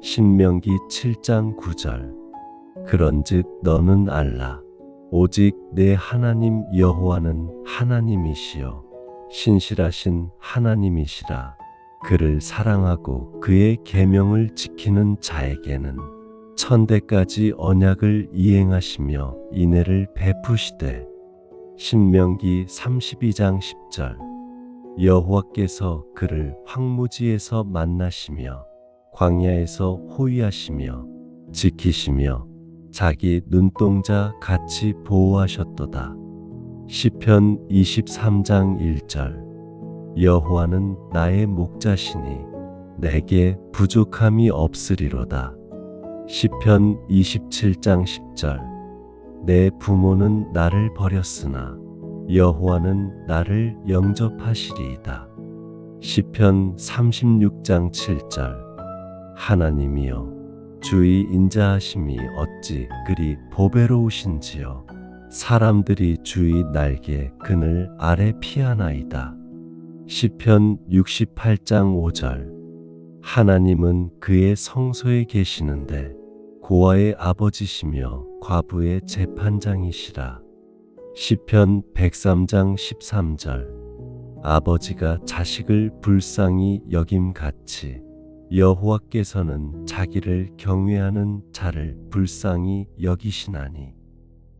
신명기 7장 9절. 그런즉 너는 알라. 오직 내 하나님 여호와는 하나님이시요 신실하신 하나님이시라. 그를 사랑하고 그의 계명을 지키는 자에게는 천대까지 언약을 이행하시며 인애를 베푸시되. 신명기 32장 10절. 여호와께서 그를 황무지에서 만나시며 광야에서 호위하시며 지키시며 자기 눈동자 같이 보호하셨도다. 시편 23장 1절. 여호와는 나의 목자시니 내게 부족함이 없으리로다. 시편 27장 10절. 내 부모는 나를 버렸으나 여호와는 나를 영접하시리이다. 시편 36장 7절. 하나님이여 주의 인자하심이 어찌 그리 보배로우신지요. 사람들이 주의 날개 그늘 아래 피하나이다. 시편 68장 5절. 하나님은 그의 성소에 계시는데 고아의 아버지시며 과부의 재판장이시라. 시편 103장 13절. 아버지가 자식을 불쌍히 여김같이 여호와께서는 자기를 경외하는 자를 불쌍히 여기시나니.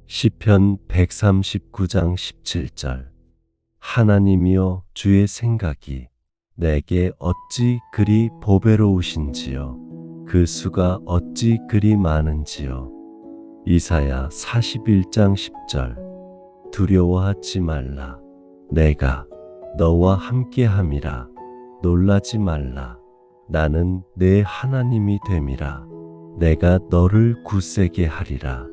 시편 139장 17절. 하나님이여 주의 생각이 내게 어찌 그리 보배로우신지요. 그 수가 어찌 그리 많은지요. 이사야 41장 10절. 두려워하지 말라. 내가 너와 함께함이라. 놀라지 말라. 나는 내 하나님이 됨이라. 내가 너를 굳세게 하리라.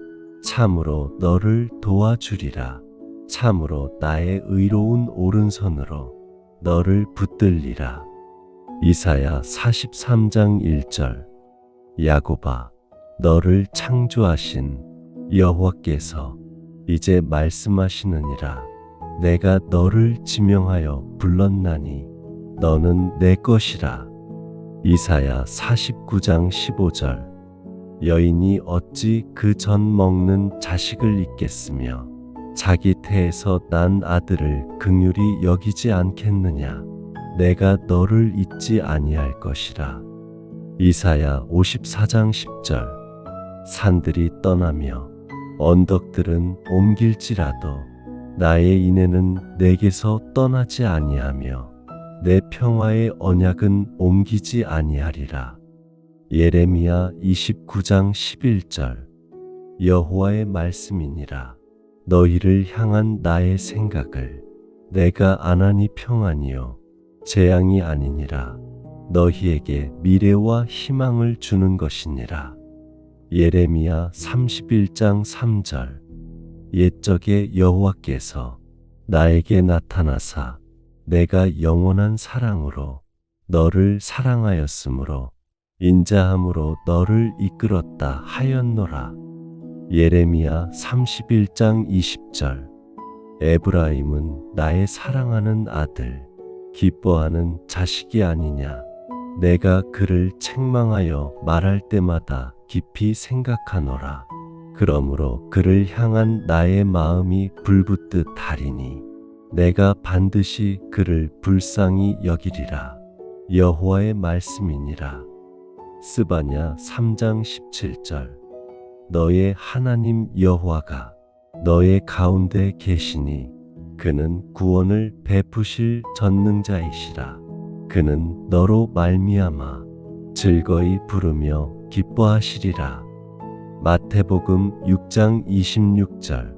참으로 너를 도와주리라. 참으로 나의 의로운 오른손으로 너를 붙들리라. 이사야 43장 1절. 야곱아, 너를 창조하신 여호와께서 이제 말씀하시느니라. 내가 너를 지명하여 불렀나니 너는 내 것이라. 이사야 49장 15절. 여인이 어찌 그 전 먹는 자식을 잊겠으며 자기 태에서 난 아들을 긍휼히 여기지 않겠느냐. 내가 너를 잊지 아니할 것이라. 이사야 54장 10절. 산들이 떠나며 언덕들은 옮길지라도 나의 인애는 내게서 떠나지 아니하며 내 평화의 언약은 옮기지 아니하리라. 예레미야 29장 11절. 여호와의 말씀이니라. 너희를 향한 나의 생각을 내가 안하니 평안이요 재앙이 아니니라. 너희에게 미래와 희망을 주는 것이니라. 예레미야 31장 3절. 옛적에 여호와께서 나에게 나타나사 내가 영원한 사랑으로 너를 사랑하였으므로 인자함으로 너를 이끌었다 하였노라. 예레미야 31장 20절. 에브라임은 나의 사랑하는 아들, 기뻐하는 자식이 아니냐. 내가 그를 책망하여 말할 때마다 깊이 생각하노라. 그러므로 그를 향한 나의 마음이 불붙듯 하리니 내가 반드시 그를 불쌍히 여기리라. 여호와의 말씀이니라. 스바냐 3장 17절. 너의 하나님 여호와가 너의 가운데 계시니 그는 구원을 베푸실 전능자이시라. 그는 너로 말미암아 즐거이 부르며 기뻐하시리라. 마태복음 6장 26절.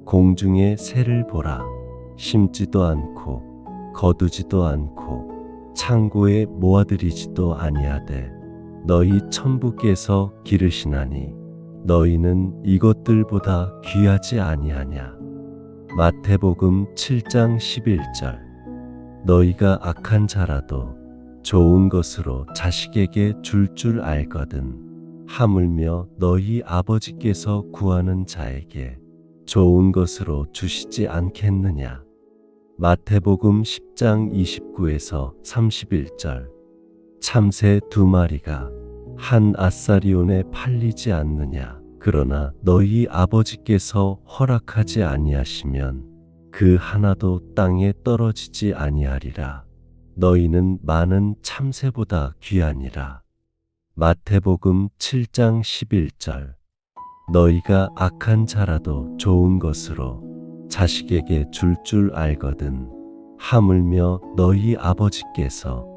공중의 새를 보라. 심지도 않고 거두지도 않고 창고에 모아들이지도 아니하되 너희 천부께서 기르시나니 너희는 이것들보다 귀하지 아니하냐. 마태복음 7장 11절. 너희가 악한 자라도 좋은 것으로 자식에게 줄 알거든 하물며 너희 아버지께서 구하는 자에게 좋은 것으로 주시지 않겠느냐. 마태복음 10장 29에서 31절. 참새 2마리가 한 아사리온에 팔리지 않느냐. 그러나 너희 아버지께서 허락하지 아니하시면 그 하나도 땅에 떨어지지 아니하리라. 너희는 많은 참새보다 귀하니라. 마태복음 7장 11절. 너희가 악한 자라도 좋은 것으로 자식에게 줄 알거든. 하물며 너희 아버지께서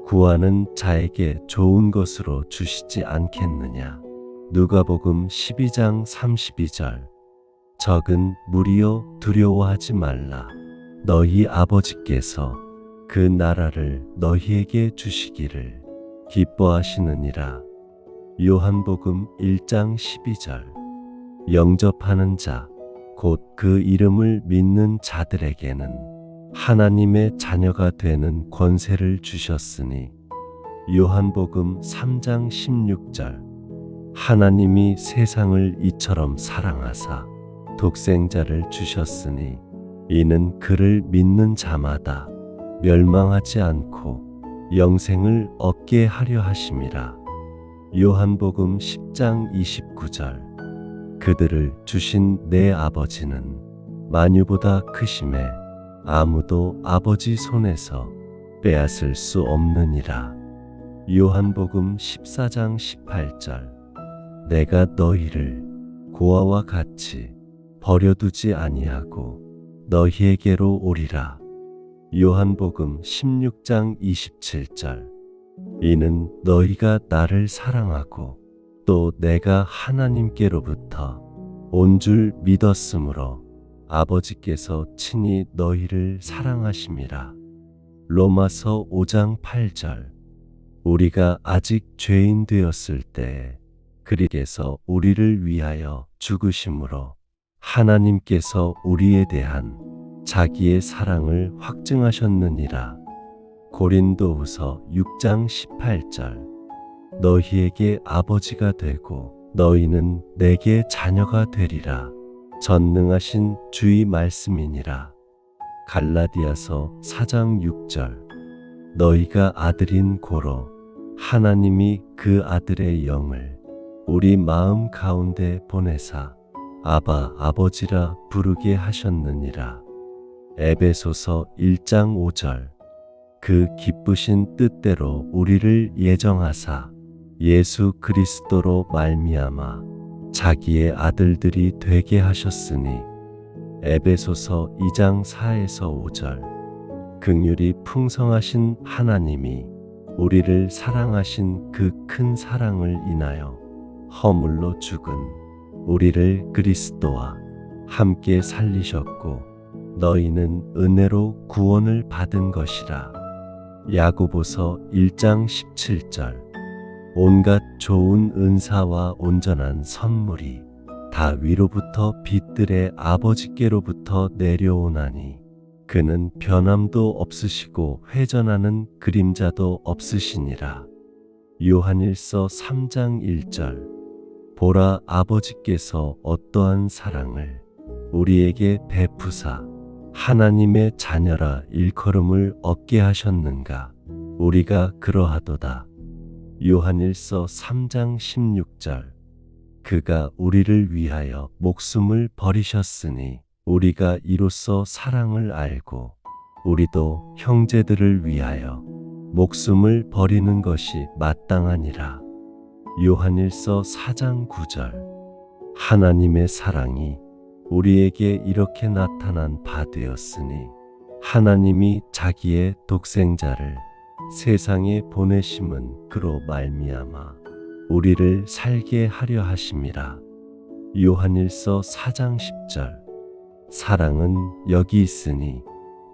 구하는 자에게 좋은 것으로 주시지 않겠느냐. 누가복음 12장 32절. 적은 무리여 두려워하지 말라. 너희 아버지께서 그 나라를 너희에게 주시기를 기뻐하시느니라. 요한복음 1장 12절. 영접하는 자, 곧 그 이름을 믿는 자들에게는 하나님의 자녀가 되는 권세를 주셨으니. 요한복음 3장 16절. 하나님이 세상을 이처럼 사랑하사 독생자를 주셨으니 이는 그를 믿는 자마다 멸망하지 않고 영생을 얻게 하려 하심이라. 요한복음 10장 29절. 그들을 주신 내 아버지는 만유보다 크심에 아무도 아버지 손에서 빼앗을 수 없느니라. 요한복음 14장 18절. 내가 너희를 고아와 같이 버려두지 아니하고 너희에게로 오리라. 요한복음 16장 27절. 이는 너희가 나를 사랑하고 또 내가 하나님께로부터 온 줄 믿었으므로 아버지께서 친히 너희를 사랑하심이라. 로마서 5장 8절. 우리가 아직 죄인 되었을 때에 그리스도께서 우리를 위하여 죽으심으로 하나님께서 우리에 대한 자기의 사랑을 확증하셨느니라. 고린도후서 6장 18절. 너희에게 아버지가 되고 너희는 내게 자녀가 되리라. 전능하신 주의 말씀이니라. 갈라디아서 4장 6절. 너희가 아들인 고로 하나님이 그 아들의 영을 우리 마음 가운데 보내사 아바 아버지라 부르게 하셨느니라. 에베소서 1장 5절. 그 기쁘신 뜻대로 우리를 예정하사 예수 그리스도로 말미암아 자기의 아들들이 되게 하셨으니. 에베소서 2장 4에서 5절. 긍휼이 풍성하신 하나님이 우리를 사랑하신 그 큰 사랑을 인하여 허물로 죽은 우리를 그리스도와 함께 살리셨고 너희는 은혜로 구원을 받은 것이라. 야고보서 1장 17절. 온갖 좋은 은사와 온전한 선물이 다 위로부터 빛들의 아버지께로부터 내려오나니 그는 변함도 없으시고 회전하는 그림자도 없으시니라. 요한일서 3장 1절. 보라, 아버지께서 어떠한 사랑을 우리에게 베푸사 하나님의 자녀라 일컬음을 얻게 하셨는가. 우리가 그러하도다. 요한일서 3장 16절. 그가 우리를 위하여 목숨을 버리셨으니 우리가 이로써 사랑을 알고 우리도 형제들을 위하여 목숨을 버리는 것이 마땅하니라. 요한일서 4장 9절. 하나님의 사랑이 우리에게 이렇게 나타난 바 되었으니 하나님이 자기의 독생자를 세상에 보내심은 그로 말미암아 우리를 살게 하려 하심이라. 요한일서 4장 10절. 사랑은 여기 있으니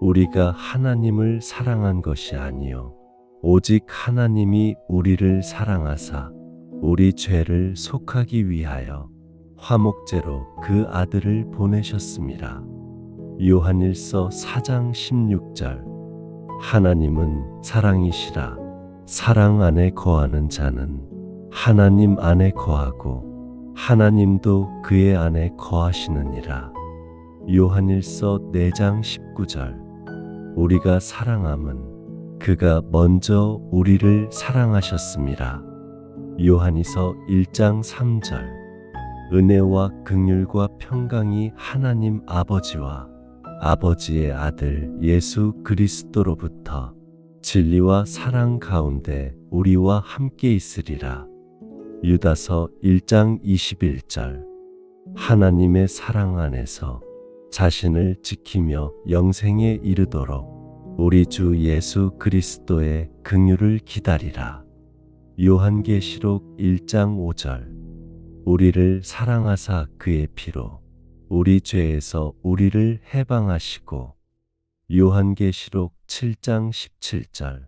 우리가 하나님을 사랑한 것이 아니요 오직 하나님이 우리를 사랑하사 우리 죄를 속하기 위하여 화목제로 그 아들을 보내셨습니다. 요한일서 4장 16절. 하나님은 사랑이시라. 사랑 안에 거하는 자는 하나님 안에 거하고 하나님도 그의 안에 거하시느니라. 요한일서 4장 19절. 우리가 사랑함은 그가 먼저 우리를 사랑하셨습니다. 요한이서 1장 3절. 은혜와 긍휼과 평강이 하나님 아버지와 아버지의 아들 예수 그리스도로부터 진리와 사랑 가운데 우리와 함께 있으리라. 유다서 1장 21절. 하나님의 사랑 안에서 자신을 지키며 영생에 이르도록 우리 주 예수 그리스도의 긍휼을 기다리라. 요한계시록 1장 5절. 우리를 사랑하사 그의 피로 우리 죄에서 우리를 해방하시고. 요한계시록 7장 17절.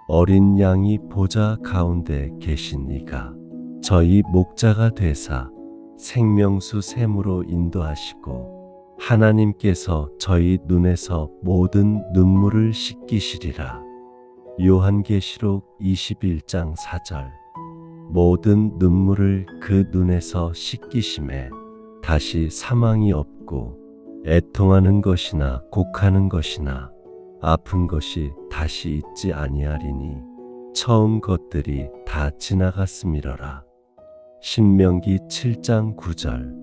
어린 양이 보좌 가운데 계신 이가 저희 목자가 되사 생명수 샘으로 인도하시고 하나님께서 저희 눈에서 모든 눈물을 씻기시리라. 요한계시록 21장 4절. 모든 눈물을 그 눈에서 씻기심에 다시 사망이 없고 애통하는 것이나 곡하는 것이나 아픈 것이 다시 있지 아니하리니 처음 것들이 다 지나갔음이러라. 신명기 7장 9절.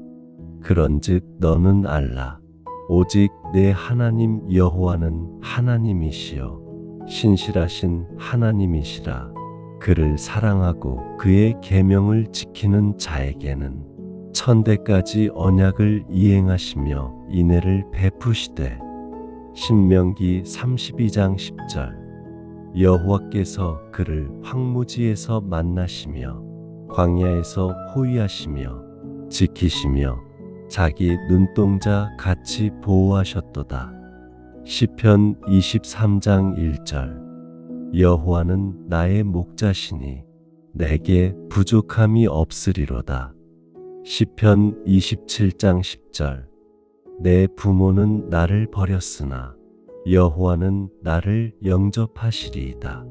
그런즉 너는 알라. 오직 내 하나님 여호와는 하나님이시요 신실하신 하나님이시라. 그를 사랑하고 그의 계명을 지키는 자에게는 천대까지 언약을 이행하시며 인애를 베푸시되. 신명기 32장 10절. 여호와께서 그를 황무지에서 만나시며 광야에서 호위하시며 지키시며 자기 눈동자 같이 보호하셨도다. 시편 23장 1절. 여호와는 나의 목자시니 내게 부족함이 없으리로다. 시편 27장 10절. 내 부모는 나를 버렸으나 여호와는 나를 영접하시리이다.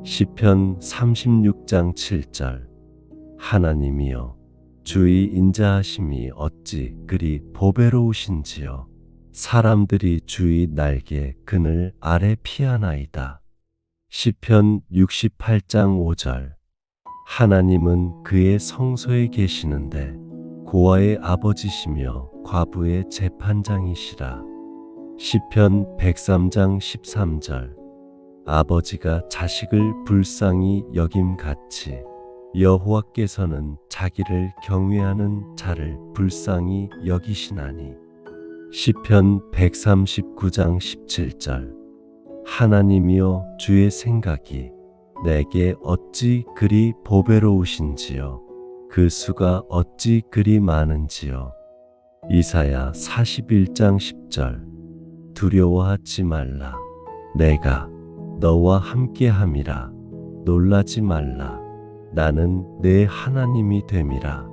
시편 36장 7절. 하나님이여 주의 인자하심이 어찌 그리 보배로우신지요. 사람들이 주의 날개 그늘 아래 피하나이다. 시편 68장 5절. 하나님은 그의 성소에 계시는데 고아의 아버지시며 과부의 재판장이시라. 시편 103장 13절. 아버지가 자식을 불쌍히 여김같이 여호와께서는 자기를 경외하는 자를 불쌍히 여기시나니. 시편 139장 17절. 하나님이여 주의 생각이 내게 어찌 그리 보배로우신지요. 그 수가 어찌 그리 많은지요. 이사야 41장 10절. 두려워하지 말라. 내가 너와 함께함이라. 놀라지 말라. 나는 내 하나님이 됨이라.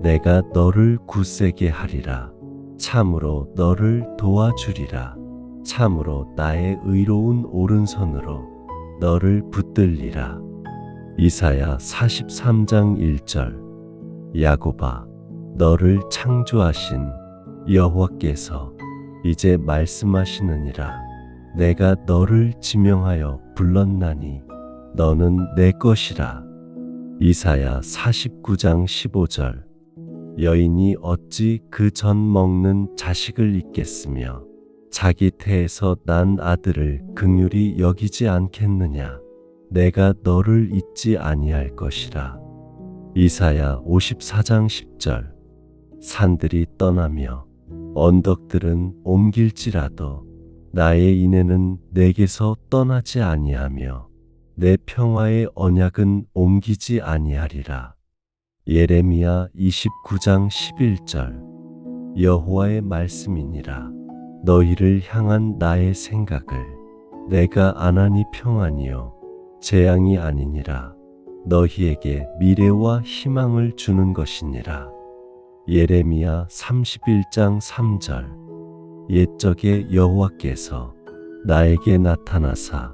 내가 너를 굳세게 하리라. 참으로 너를 도와주리라. 참으로 나의 의로운 오른손으로 너를 붙들리라. 이사야 43장 1절. 야곱아, 너를 창조하신 여호와께서 이제 말씀하시느니라. 내가 너를 지명하여 불렀나니 너는 내 것이라. 이사야 49장 15절. 여인이 어찌 그 전 먹는 자식을 잊겠으며 자기 태에서 난 아들을 긍휼히 여기지 않겠느냐. 내가 너를 잊지 아니할 것이라. 이사야 54장 10절. 산들이 떠나며 언덕들은 옮길지라도 나의 인애는 내게서 떠나지 아니하며 내 평화의 언약은 옮기지 아니하리라. 예레미야 29장 11절. 여호와의 말씀이니라. 너희를 향한 나의 생각을 내가 아나니 평안이요 재앙이 아니니라. 너희에게 미래와 희망을 주는 것이니라. 예레미야 31장 3절. 옛적에 여호와께서 나에게 나타나사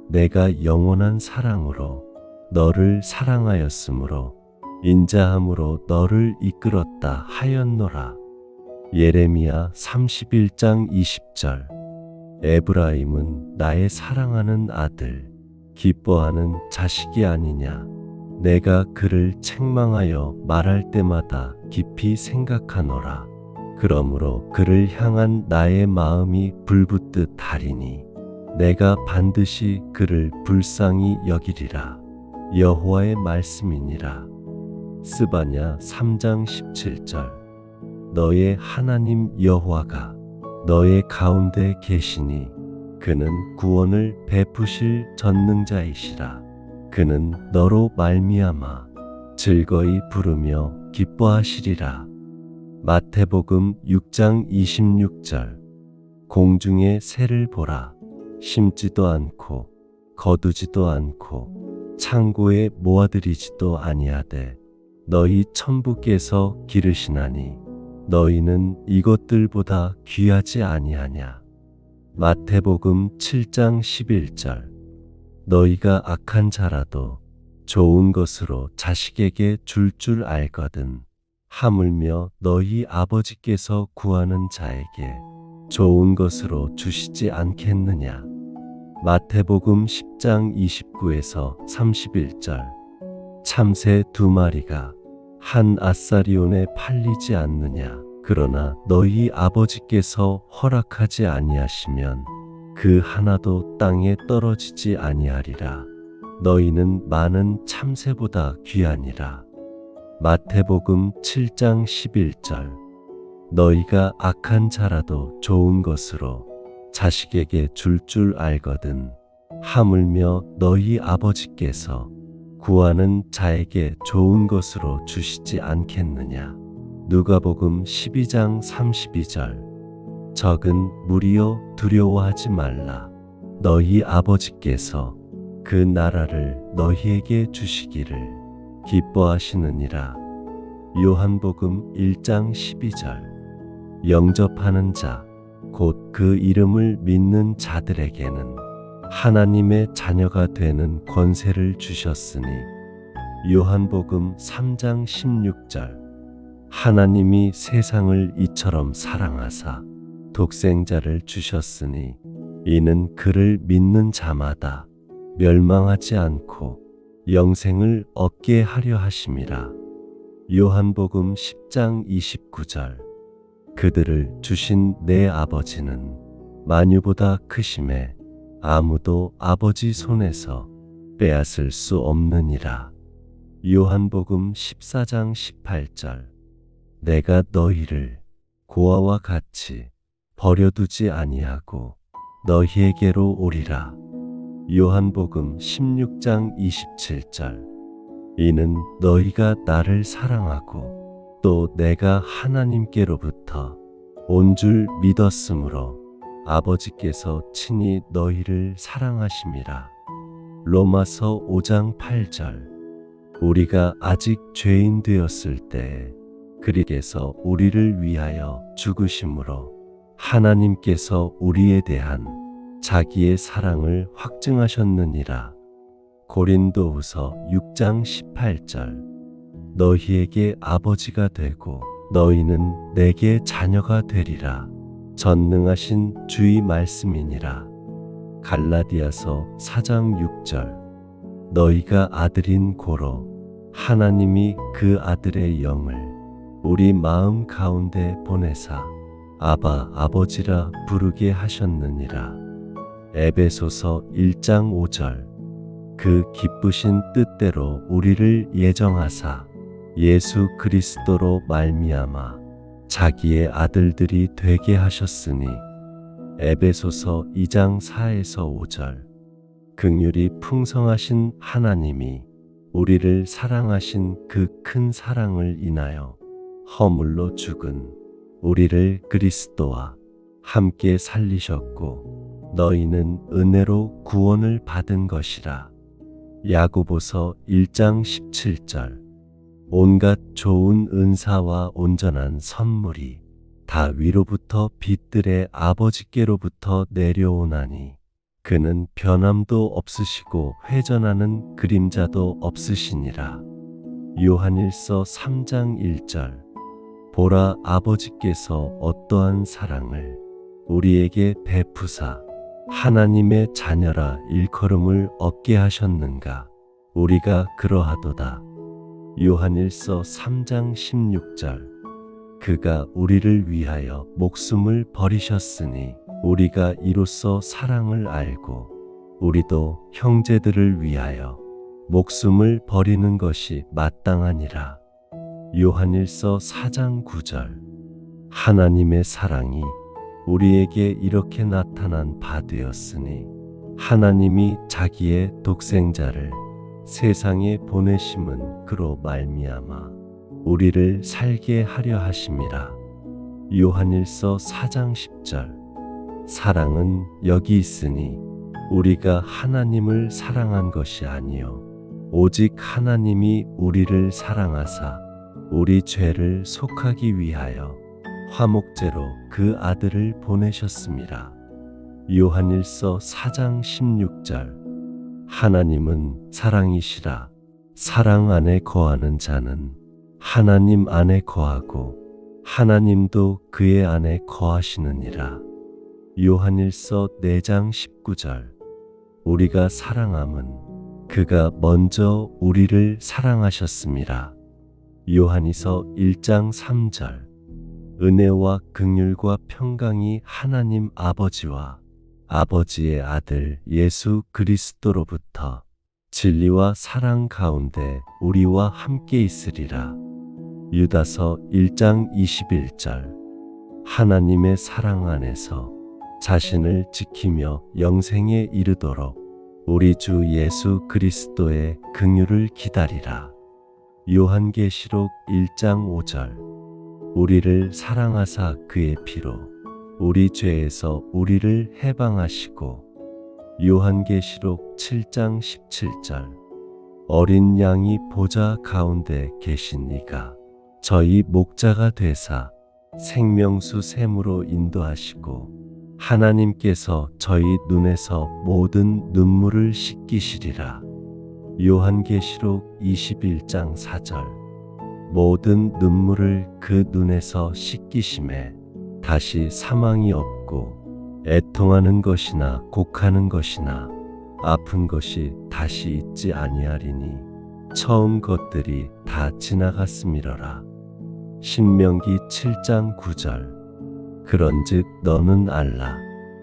내가 영원한 사랑으로 너를 사랑하였으므로 인자함으로 너를 이끌었다 하였노라. 예레미야 31장 20절. 에브라임은 나의 사랑하는 아들, 기뻐하는 자식이 아니냐. 내가 그를 책망하여 말할 때마다 깊이 생각하노라. 그러므로 그를 향한 나의 마음이 불붙듯 하리니 내가 반드시 그를 불쌍히 여기리라. 여호와의 말씀이니라. 스바냐 3장 17절. 너의 하나님 여호와가 너의 가운데 계시니 그는 구원을 베푸실 전능자이시라. 그는 너로 말미암아 즐거이 부르며 기뻐하시리라. 마태복음 6장 26절. 공중의 새를 보라. 심지도 않고 거두지도 않고 창고에 모아들이지도 아니하되 너희 천부께서 기르시나니 너희는 이것들보다 귀하지 아니하냐. 마태복음 7장 11절. 너희가 악한 자라도 좋은 것으로 자식에게 줄 알거든 하물며 너희 아버지께서 구하는 자에게 좋은 것으로 주시지 않겠느냐. 마태복음 10장 29에서 31절. 참새 2마리가 한 아사리온에 팔리지 않느냐. 그러나 너희 아버지께서 허락하지 아니하시면 그 하나도 땅에 떨어지지 아니하리라. 너희는 많은 참새보다 귀하니라. 마태복음 7장 11절. 너희가 악한 자라도 좋은 것으로 자식에게 줄 알거든 하물며 너희 아버지께서 구하는 자에게 좋은 것으로 주시지 않겠느냐. 누가복음 12장 32절. 적은 무리여 두려워하지 말라. 너희 아버지께서 그 나라를 너희에게 주시기를 기뻐하시느니라. 요한복음 1장 12절. 영접하는 자, 곧 그 이름을 믿는 자들에게는 하나님의 자녀가 되는 권세를 주셨으니. 요한복음 3장 16절. 하나님이 세상을 이처럼 사랑하사 독생자를 주셨으니 이는 그를 믿는 자마다 멸망하지 않고 영생을 얻게 하려 하심이라. 요한복음 10장 29절. 그들을 주신 내 아버지는 만유보다 크심에 아무도 아버지 손에서 빼앗을 수 없느니라. 요한복음 14장 18절. 내가 너희를 고아와 같이 버려두지 아니하고 너희에게로 오리라. 요한복음 16장 27절. 이는 너희가 나를 사랑하고 또 내가 하나님께로부터 온 줄 믿었으므로 아버지께서 친히 너희를 사랑하심이라. 로마서 5장 8절. 우리가 아직 죄인 되었을 때에 그리스도께서 우리를 위하여 죽으심으로 하나님께서 우리에 대한 자기의 사랑을 확증하셨느니라. 고린도후서 6장 18절. 너희에게 아버지가 되고 너희는 내게 자녀가 되리라. 전능하신 주의 말씀이니라. 갈라디아서 4장 6절. 너희가 아들인 고로 하나님이 그 아들의 영을 우리 마음 가운데 보내사 아바 아버지라 부르게 하셨느니라. 에베소서 1장 5절. 그 기쁘신 뜻대로 우리를 예정하사 예수 그리스도로 말미암아 자기의 아들들이 되게 하셨으니. 에베소서 2장 4에서 5절. 긍휼이 풍성하신 하나님이 우리를 사랑하신 그 큰 사랑을 인하여 허물로 죽은 우리를 그리스도와 함께 살리셨고 너희는 은혜로 구원을 받은 것이라. 야고보서 1장 17절. 온갖 좋은 은사와 온전한 선물이 다 위로부터 빛들의 아버지께로부터 내려오나니 그는 변함도 없으시고 회전하는 그림자도 없으시니라. 요한일서 3장 1절. 보라, 아버지께서 어떠한 사랑을 우리에게 베푸사 하나님의 자녀라 일컬음을 얻게 하셨는가? 우리가 그러하도다. 요한일서 3장 16절. 그가 우리를 위하여 목숨을 버리셨으니 우리가 이로써 사랑을 알고 우리도 형제들을 위하여 목숨을 버리는 것이 마땅하니라. 요한일서 4장 9절. 하나님의 사랑이 우리에게 이렇게 나타난 바 되었으니 하나님이 자기의 독생자를 세상에 보내심은 그로 말미암아 우리를 살게 하려 하심이라. 요한일서 4장 10절. 사랑은 여기 있으니 우리가 하나님을 사랑한 것이 아니요 오직 하나님이 우리를 사랑하사 우리 죄를 속하기 위하여 화목제로 그 아들을 보내셨습니다. 요한일서 4장 16절. 하나님은 사랑이시라. 사랑 안에 거하는 자는 하나님 안에 거하고 하나님도 그의 안에 거하시느니라. 요한일서 4장 19절. 우리가 사랑함은 그가 먼저 우리를 사랑하셨습니다. 요한이서 1장 3절. 은혜와 긍휼과 평강이 하나님 아버지와 아버지의 아들 예수 그리스도로부터 진리와 사랑 가운데 우리와 함께 있으리라. 유다서 1장 21절. 하나님의 사랑 안에서 자신을 지키며 영생에 이르도록 우리 주 예수 그리스도의 긍휼을 기다리라. 요한계시록 1장 5절. 우리를 사랑하사 그의 피로 우리 죄에서 우리를 해방하시고. 요한계시록 7장 17절. 어린 양이 보좌 가운데 계신 이가 저희 목자가 되사 생명수 샘으로 인도하시고 하나님께서 저희 눈에서 모든 눈물을 씻기시리라. 요한계시록 21장 4절. 모든 눈물을 그 눈에서 씻기심에 다시 사망이 없고 애통하는 것이나 곡하는 것이나 아픈 것이 다시 있지 아니하리니 처음 것들이 다 지나갔음이러라. 신명기 7장 9절. 그런즉 너는 알라.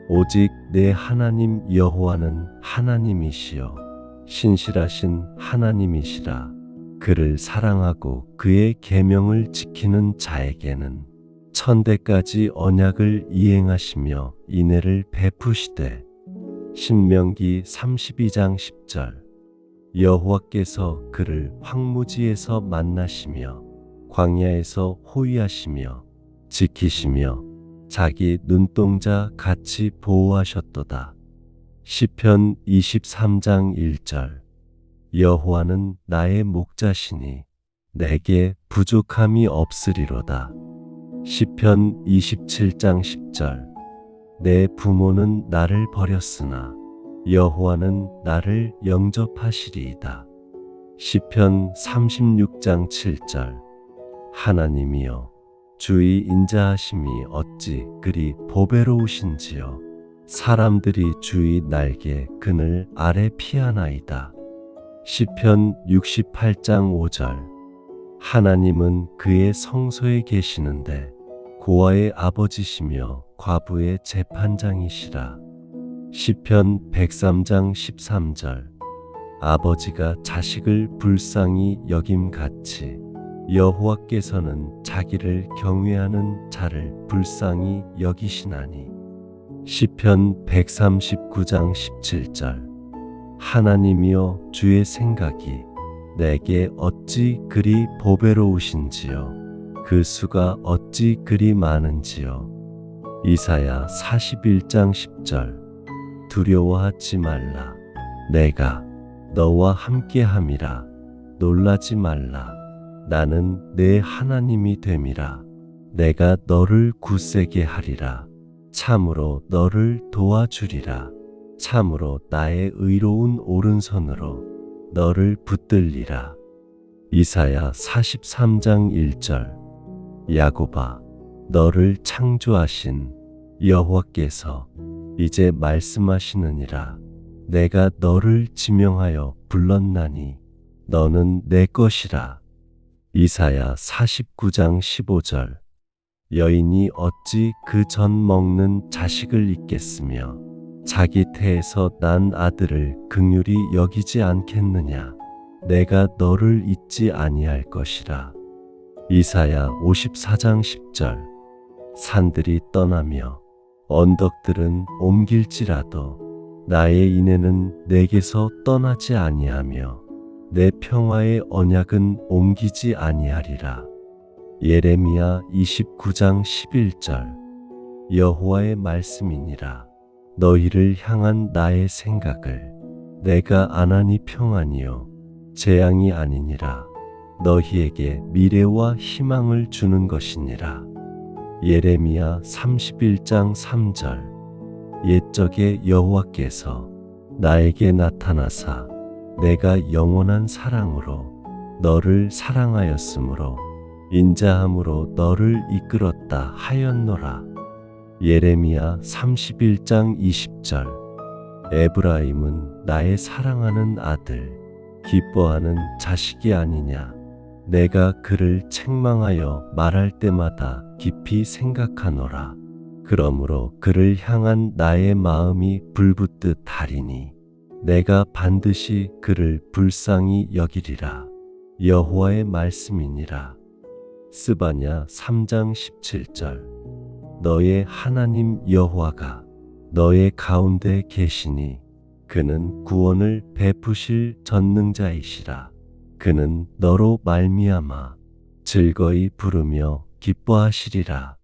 오직 내 하나님 여호와는 하나님이시요 신실하신 하나님이시라. 그를 사랑하고 그의 계명을 지키는 자에게는 천대까지 언약을 이행하시며 인애를 베푸시되. 신명기 32장 10절. 여호와께서 그를 황무지에서 만나시며 광야에서 호위하시며 지키시며 자기 눈동자 같이 보호하셨도다. 시편 23장 1절. 여호와는 나의 목자시니 내게 부족함이 없으리로다. 시편 27장 10절. 내 부모는 나를 버렸으나 여호와는 나를 영접하시리이다. 시편 36장 7절. 하나님이여 주의 인자하심이 어찌 그리 보배로우신지요. 사람들이 주의 날개 그늘 아래 피하나이다. 시편 68장 5절. 하나님은 그의 성소에 계시는데 고아의 아버지시며 과부의 재판장이시라. 시편 103장 13절. 아버지가 자식을 불쌍히 여김같이 여호와께서는 자기를 경외하는 자를 불쌍히 여기시나니. 시편 139장 17절. 하나님이여 주의 생각이 내게 어찌 그리 보배로우신지요. 그 수가 어찌 그리 많은지요. 이사야 41장 10절. 두려워하지 말라. 내가 너와 함께함이라. 놀라지 말라. 나는 내 하나님이 됨이라. 내가 너를 굳세게 하리라. 참으로 너를 도와주리라. 참으로 나의 의로운 오른손으로 너를 붙들리라. 이사야 43장 1절. 야곱아, 너를 창조하신 여호와께서 이제 말씀하시느니라. 내가 너를 지명하여 불렀나니 너는 내 것이라. 이사야 49장 15절. 여인이 어찌 그 전 먹는 자식을 잊겠으며 자기 태에서 난 아들을 긍휼히 여기지 않겠느냐. 내가 너를 잊지 아니할 것이라. 이사야 54장 10절. 산들이 떠나며 언덕들은 옮길지라도 나의 인애는 내게서 떠나지 아니하며 내 평화의 언약은 옮기지 아니하리라. 예레미야 29장 11절. 여호와의 말씀이니라. 너희를 향한 나의 생각을 내가 안하니 평안이요 재앙이 아니니라. 너희에게 미래와 희망을 주는 것이니라. 예레미야 31장 3절. 옛적에 여호와께서 나에게 나타나사 내가 영원한 사랑으로 너를 사랑하였으므로 인자함으로 너를 이끌었다 하였노라. 예레미야 31장 20절. 에브라임은 나의 사랑하는 아들, 기뻐하는 자식이 아니냐. 내가 그를 책망하여 말할 때마다 깊이 생각하노라. 그러므로 그를 향한 나의 마음이 불붙듯 하리니 내가 반드시 그를 불쌍히 여기리라. 여호와의 말씀이니라. 스바냐 3장 17절. 너의 하나님 여호와가 너의 가운데 계시니 그는 구원을 베푸실 전능자이시라. 그는 너로 말미암아 즐거이 부르며 기뻐하시리라.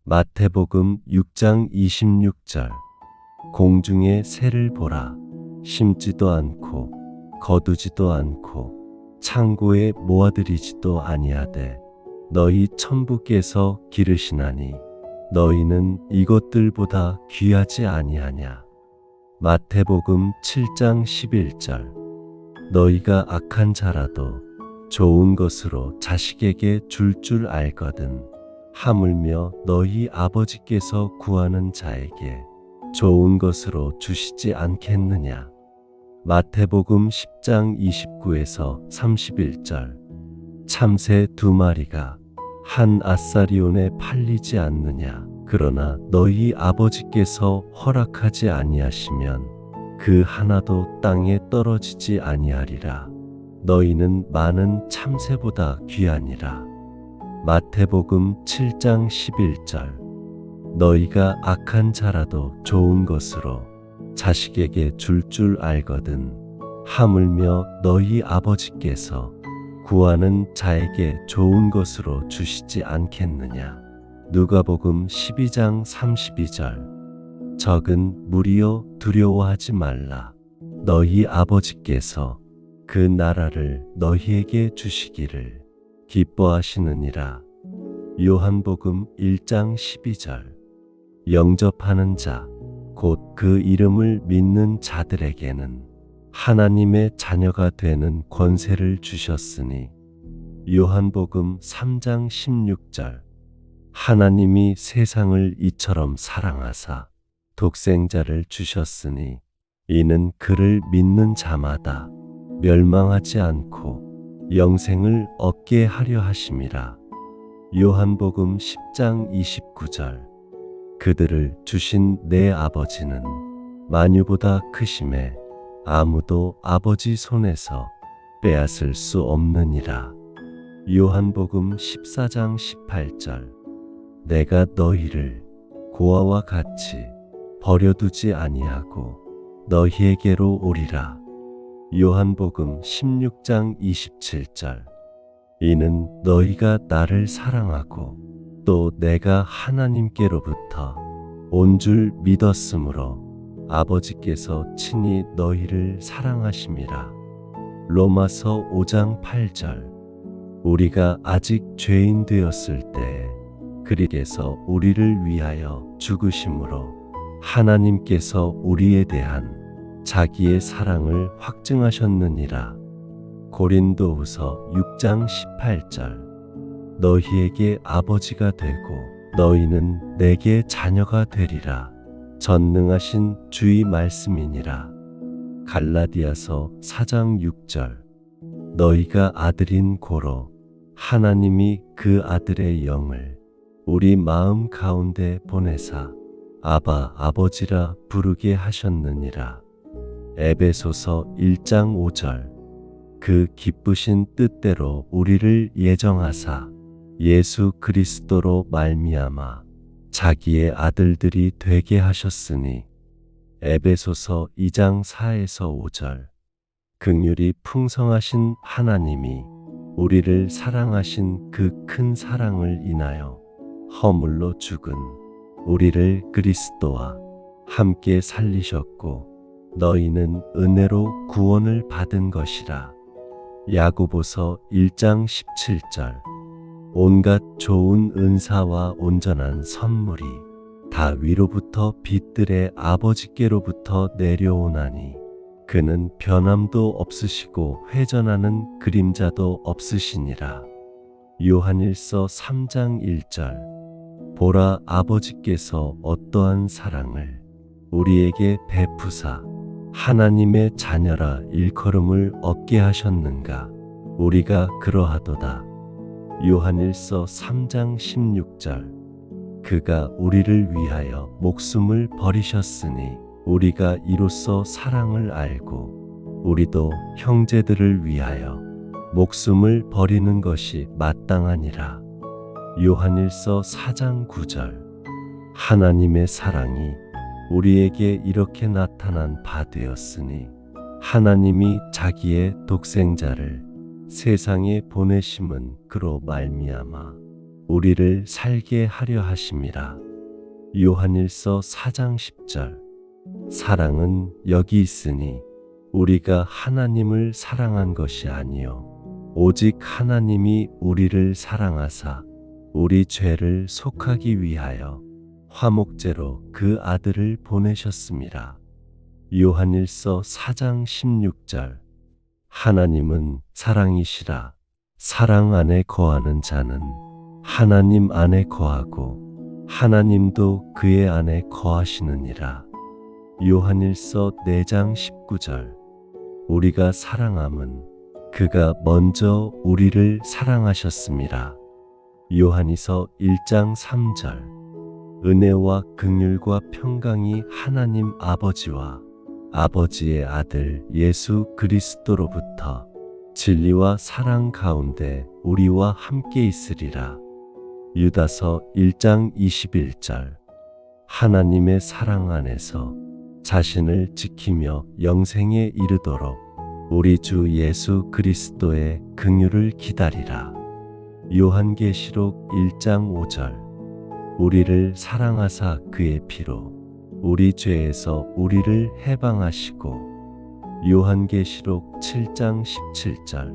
마태복음 6장 26절. 공중의 새를 보라. 심지도 않고 거두지도 않고 창고에 모아들이지도 아니하되 너희 천부께서 기르시나니 너희는 이것들보다 귀하지 아니하냐. 마태복음 7장 11절. 너희가 악한 자라도 좋은 것으로 자식에게 줄 알거든 하물며 너희 아버지께서 구하는 자에게 좋은 것으로 주시지 않겠느냐. 마태복음 10장 29에서 31절. 참새 2마리가 한 아사리온에 팔리지 않느냐. 그러나 너희 아버지께서 허락하지 아니하시면 그 하나도 땅에 떨어지지 아니하리라. 너희는 많은 참새보다 귀하니라. 마태복음 7장 11절. 너희가 악한 자라도 좋은 것으로 자식에게 줄 알거든 하물며 너희 아버지께서 구하는 자에게 좋은 것으로 주시지 않겠느냐. 누가복음 12장 32절. 적은 무리여 두려워하지 말라. 너희 아버지께서 그 나라를 너희에게 주시기를 기뻐하시느니라. 요한복음 1장 12절. 영접하는 자, 곧 그 이름을 믿는 자들에게는 하나님의 자녀가 되는 권세를 주셨으니. 요한복음 3장 16절. 하나님이 세상을 이처럼 사랑하사 독생자를 주셨으니 이는 그를 믿는 자마다 멸망하지 않고 영생을 얻게 하려 하심이라. 요한복음 10장 29절. 그들을 주신 내 아버지는 만유보다 크심에 아무도 아버지 손에서 빼앗을 수 없느니라. 요한복음 14장 18절. 내가 너희를 고아와 같이 버려두지 아니하고 너희에게로 오리라. 요한복음 16장 27절. 이는 너희가 나를 사랑하고 또 내가 하나님께로부터 온 줄 믿었으므로 아버지께서 친히 너희를 사랑하심이라. 로마서 5장 8절. 우리가 아직 죄인 되었을 때에 그리스도께서 우리를 위하여 죽으심으로 하나님께서 우리에 대한 자기의 사랑을 확증하셨느니라. 고린도후서 6장 18절. 너희에게 아버지가 되고 너희는 내게 자녀가 되리라. 전능하신 주의 말씀이니라. 갈라디아서 4장 6절. 너희가 아들인 고로 하나님이 그 아들의 영을 우리 마음 가운데 보내사 아바 아버지라 부르게 하셨느니라. 에베소서 1장 5절. 그 기쁘신 뜻대로 우리를 예정하사 예수 그리스도로 말미암아 자기의 아들들이 되게 하셨으니. 에베소서 2장 4에서 5절. 긍휼이 풍성하신 하나님이 우리를 사랑하신 그 큰 사랑을 인하여 허물로 죽은 우리를 그리스도와 함께 살리셨고 너희는 은혜로 구원을 받은 것이라. 야고보서 1장 17절. 온갖 좋은 은사와 온전한 선물이 다 위로부터 빛들의 아버지께로부터 내려오나니 그는 변함도 없으시고 회전하는 그림자도 없으시니라. 요한일서 3장 1절. 보라, 아버지께서 어떠한 사랑을 우리에게 베푸사 하나님의 자녀라 일컬음을 얻게 하셨는가. 우리가 그러하도다. 요한일서 3장 16절. 그가 우리를 위하여 목숨을 버리셨으니 우리가 이로써 사랑을 알고 우리도 형제들을 위하여 목숨을 버리는 것이 마땅하니라. 요한일서 4장 9절. 하나님의 사랑이 우리에게 이렇게 나타난 바 되었으니 하나님이 자기의 독생자를 세상에 보내심은 그로 말미암아 우리를 살게 하려 하심이라. 요한일서 4장 10절. 사랑은 여기 있으니 우리가 하나님을 사랑한 것이 아니요 오직 하나님이 우리를 사랑하사 우리 죄를 속하기 위하여 화목제로 그 아들을 보내셨음이라. 요한일서 4장 16절. 하나님은 사랑이시라. 사랑 안에 거하는 자는 하나님 안에 거하고 하나님도 그의 안에 거하시느니라. 요한일서 4장 19절. 우리가 사랑함은 그가 먼저 우리를 사랑하셨음이라. 요한이서 1장 3절. 은혜와 긍휼과 평강이 하나님 아버지와 아버지의 아들 예수 그리스도로부터 진리와 사랑 가운데 우리와 함께 있으리라. 유다서 1장 21절. 하나님의 사랑 안에서 자신을 지키며 영생에 이르도록 우리 주 예수 그리스도의 긍휼을 기다리라. 요한계시록 1장 5절. 우리를 사랑하사 그의 피로 우리 죄에서 우리를 해방하시고. 요한계시록 7장 17절.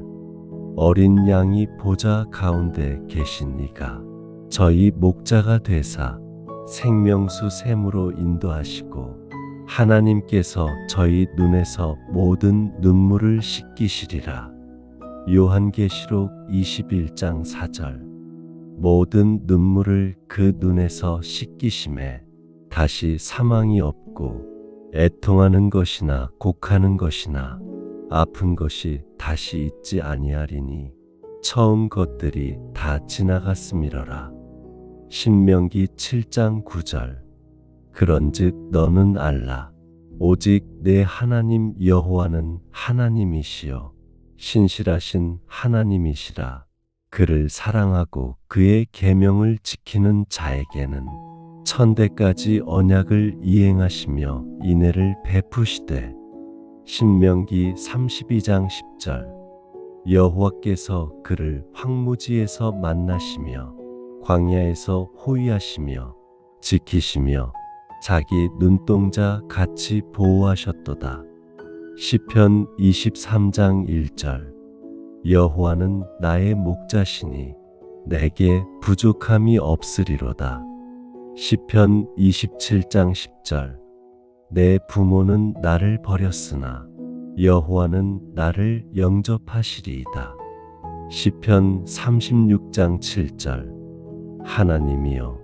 어린 양이 보좌 가운데 계신 이가 저희 목자가 되사 생명수 샘으로 인도하시고 하나님께서 저희 눈에서 모든 눈물을 씻기시리라. 요한계시록 21장 4절. 모든 눈물을 그 눈에서 씻기심에 다시 사망이 없고 애통하는 것이나 곡하는 것이나 아픈 것이 다시 있지 아니하리니 처음 것들이 다 지나갔음이러라. 신명기 7장 9절. 그런즉 너는 알라. 오직 내 하나님 여호와는 하나님이시요 신실하신 하나님이시라. 그를 사랑하고 그의 계명을 지키는 자에게는 천대까지 언약을 이행하시며 인애를 베푸시되. 신명기 32장 10절. 여호와께서 그를 황무지에서 만나시며 광야에서 호위하시며 지키시며 자기 눈동자 같이 보호하셨도다. 시편 23장 1절. 여호와는 나의 목자시니 내게 부족함이 없으리로다. 시편 27장 10절. 내 부모는 나를 버렸으나 여호와는 나를 영접하시리이다. 시편 36장 7절. 하나님이여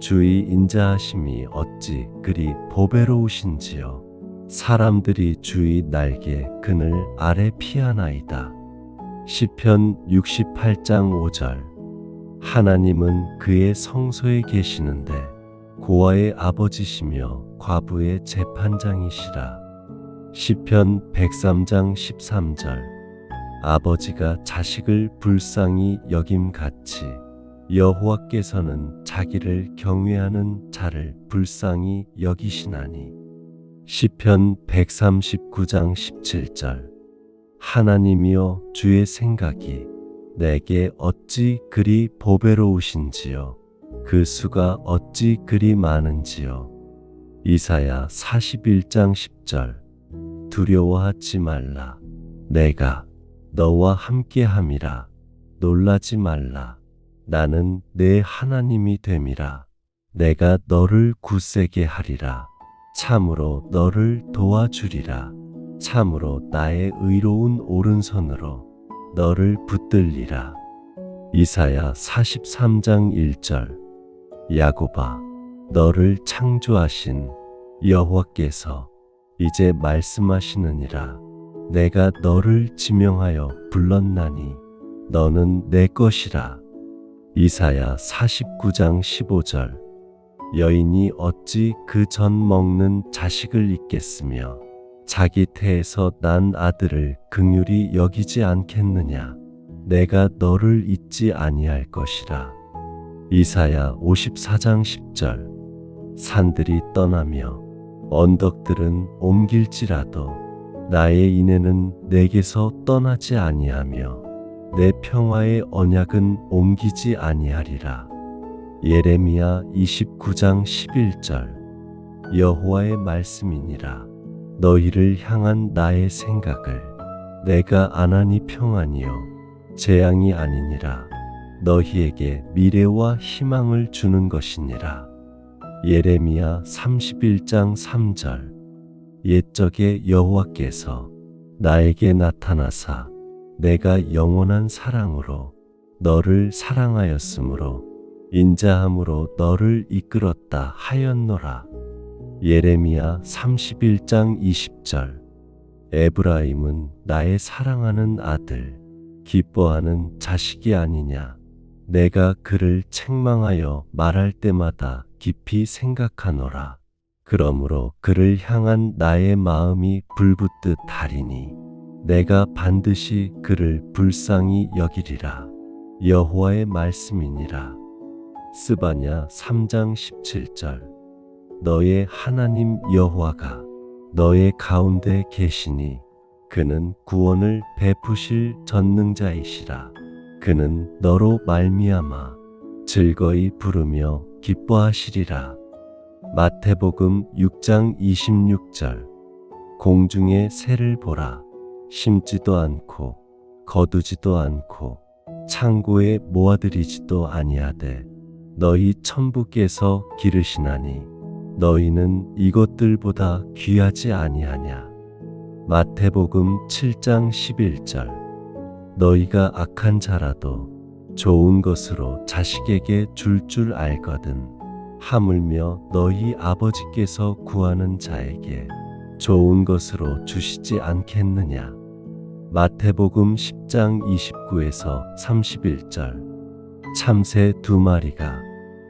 주의 인자하심이 어찌 그리 보배로우신지요. 사람들이 주의 날개 그늘 아래 피하나이다. 시편 68장 5절. 하나님은 그의 성소에 계시는데 고아의 아버지시며 과부의 재판장이시라. 시편 103장 13절. 아버지가 자식을 불쌍히 여김같이 여호와께서는 자기를 경외하는 자를 불쌍히 여기시나니. 시편 139장 17절. 하나님이여 주의 생각이 내게 어찌 그리 보배로우신지요. 그 수가 어찌 그리 많은지요. 이사야 41장 10절. 두려워하지 말라. 내가 너와 함께함이라. 놀라지 말라. 나는 내 하나님이 됨이라. 내가 너를 굳세게 하리라. 참으로 너를 도와주리라. 참으로 나의 의로운 오른손으로 너를 붙들리라. 이사야 43장 1절. 야곱아, 너를 창조하신 여호와께서 이제 말씀하시느니라. 내가 너를 지명하여 불렀나니 너는 내 것이라. 이사야 49장 15절. 여인이 어찌 그 전 먹는 자식을 잊겠으며 자기 태에서 난 아들을 긍휼히 여기지 않겠느냐. 내가 너를 잊지 아니할 것이라. 이사야 54장 10절. 산들이 떠나며 언덕들은 옮길지라도 나의 인애는 내게서 떠나지 아니하며 내 평화의 언약은 옮기지 아니하리라. 예레미야 29장 11절. 여호와의 말씀이니라. 너희를 향한 나의 생각을 내가 안하니 평안이요 재앙이 아니니라. 너희에게 미래와 희망을 주는 것이니라. 예레미야 31장 3절. 옛적에 여호와께서 나에게 나타나사 내가 영원한 사랑으로 너를 사랑하였으므로 인자함으로 너를 이끌었다 하였노라. 예레미야 31장 20절. 에브라임은 나의 사랑하는 아들, 기뻐하는 자식이 아니냐. 내가 그를 책망하여 말할 때마다 깊이 생각하노라. 그러므로 그를 향한 나의 마음이 불붙듯 하리니 내가 반드시 그를 불쌍히 여기리라. 여호와의 말씀이니라. 스바냐 3장 17절. 너의 하나님 여호와가 너의 가운데 계시니 그는 구원을 베푸실 전능자이시라. 그는 너로 말미암아 즐거이 부르며 기뻐하시리라. 마태복음 6장 26절. 공중의 새를 보라. 심지도 않고 거두지도 않고 창고에 모아들이지도 아니하되 너희 천부께서 기르시나니 너희는 이것들보다 귀하지 아니하냐. 마태복음 7장 11절. 너희가 악한 자라도 좋은 것으로 자식에게 줄 알거든 하물며 너희 아버지께서 구하는 자에게 좋은 것으로 주시지 않겠느냐. 마태복음 10장 29에서 31절. 참새 2마리가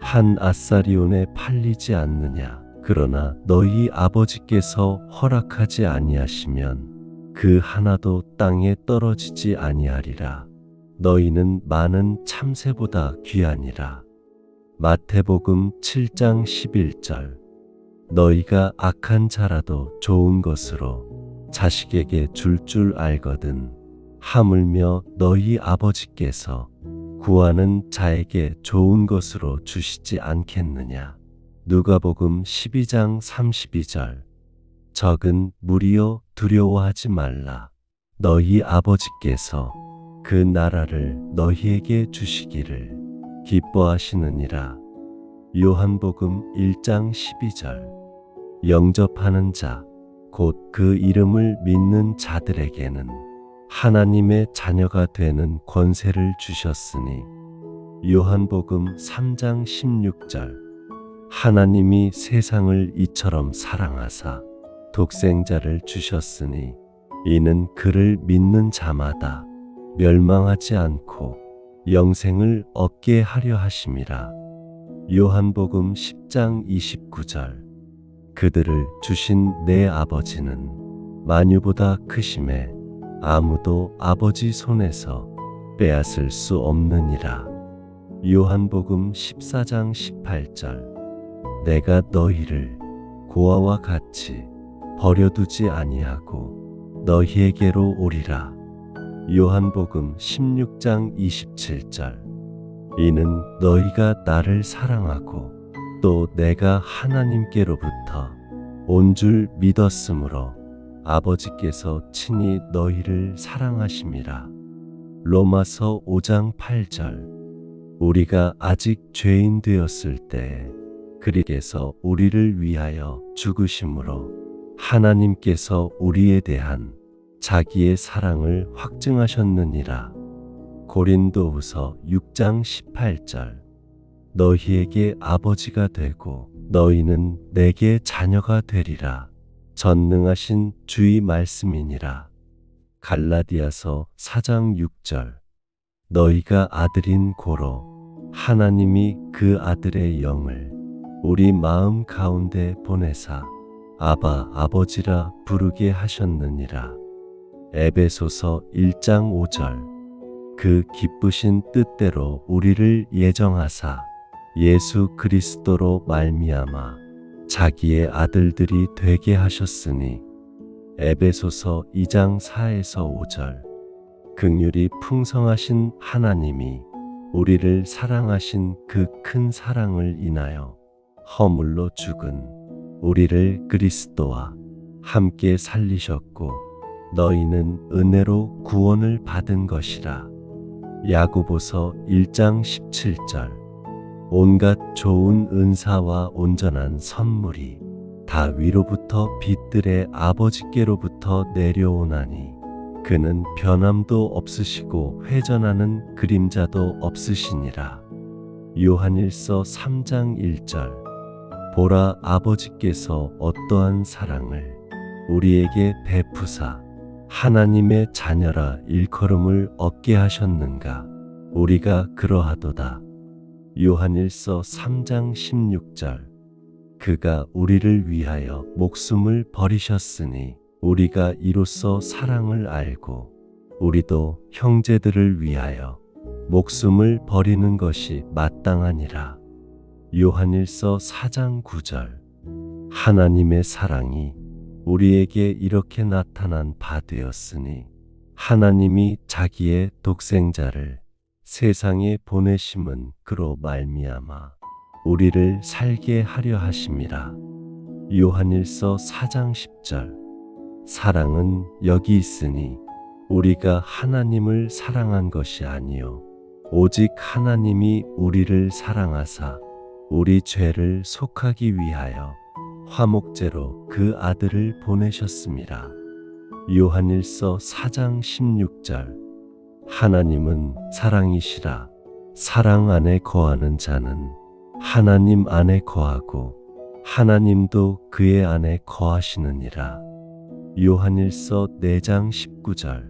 한 아사리온에 팔리지 않느냐. 그러나 너희 아버지께서 허락하지 아니하시면 그 하나도 땅에 떨어지지 아니하리라. 너희는 많은 참새보다 귀하니라. 마태복음 7장 11절. 너희가 악한 자라도 좋은 것으로 자식에게 줄 알거든 하물며 너희 아버지께서 구하는 자에게 좋은 것으로 주시지 않겠느냐. 누가복음 12장 32절. 적은 무리여 두려워하지 말라. 너희 아버지께서 그 나라를 너희에게 주시기를 기뻐하시느니라. 요한복음 1장 12절. 영접하는 자, 곧 그 이름을 믿는 자들에게는 하나님의 자녀가 되는 권세를 주셨으니. 요한복음 3장 16절. 하나님이 세상을 이처럼 사랑하사 독생자를 주셨으니 이는 그를 믿는 자마다 멸망하지 않고 영생을 얻게 하려 하심이라. 요한복음 10장 29절. 그들을 주신 내 아버지는 만유보다 크심에 아무도 아버지 손에서 빼앗을 수 없느니라. 요한복음 14장 18절. 내가 너희를 고아와 같이 버려두지 아니하고 너희에게로 오리라. 요한복음 16장 27절. 이는 너희가 나를 사랑하고 또 내가 하나님께로부터 온 줄 믿었으므로 아버지께서 친히 너희를 사랑하심이라. 로마서 5장 8절. 우리가 아직 죄인 되었을 때에 그리스도께서 우리를 위하여 죽으심으로 하나님께서 우리에 대한 자기의 사랑을 확증하셨느니라. 고린도후서 6장 18절. 너희에게 아버지가 되고 너희는 내게 자녀가 되리라. 전능하신 주의 말씀이니라. 갈라디아서 4장 6절. 너희가 아들인 고로 하나님이 그 아들의 영을 우리 마음 가운데 보내사 아바 아버지라 부르게 하셨느니라. 에베소서 1장 5절. 그 기쁘신 뜻대로 우리를 예정하사 예수 그리스도로 말미암아 자기의 아들들이 되게 하셨으니. 에베소서 2장 4에서 5절. 긍휼이 풍성하신 하나님이 우리를 사랑하신 그 큰 사랑을 인하여 허물로 죽은 우리를 그리스도와 함께 살리셨고 너희는 은혜로 구원을 받은 것이라. 야고보서 1장 17절. 온갖 좋은 은사와 온전한 선물이 다 위로부터 빛들의 아버지께로부터 내려오나니 그는 변함도 없으시고 회전하는 그림자도 없으시니라. 요한일서 3장 1절. 보라, 아버지께서 어떠한 사랑을 우리에게 베푸사 하나님의 자녀라 일컬음을 얻게 하셨는가. 우리가 그러하도다. 요한일서 3장 16절. 그가 우리를 위하여 목숨을 버리셨으니 우리가 이로써 사랑을 알고 우리도 형제들을 위하여 목숨을 버리는 것이 마땅하니라. 요한일서 4장 9절. 하나님의 사랑이 우리에게 이렇게 나타난 바 되었으니 하나님이 자기의 독생자를 세상에 보내심은 그로 말미암아 우리를 살게 하려 하심이라. 요한일서 4장 10절. 사랑은 여기 있으니 우리가 하나님을 사랑한 것이 아니요 오직 하나님이 우리를 사랑하사 우리 죄를 속하기 위하여 화목제로 그 아들을 보내셨습니다. 요한일서 4장 16절. 하나님은 사랑이시라. 사랑 안에 거하는 자는 하나님 안에 거하고 하나님도 그의 안에 거하시느니라. 요한일서 4장 19절.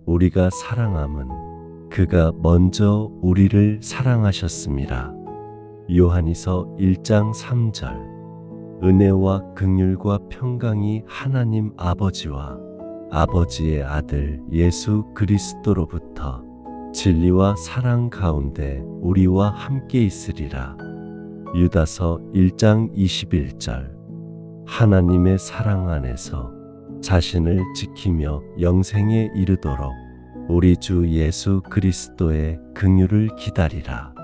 우리가 사랑함은 그가 먼저 우리를 사랑하셨습니다. 요한이서 1장 3절. 은혜와 긍휼과 평강이 하나님 아버지와 아버지의 아들 예수 그리스도로부터 진리와 사랑 가운데 우리와 함께 있으리라. 유다서 1장 21절. 하나님의 사랑 안에서 자신을 지키며 영생에 이르도록 우리 주 예수 그리스도의 긍휼을 기다리라.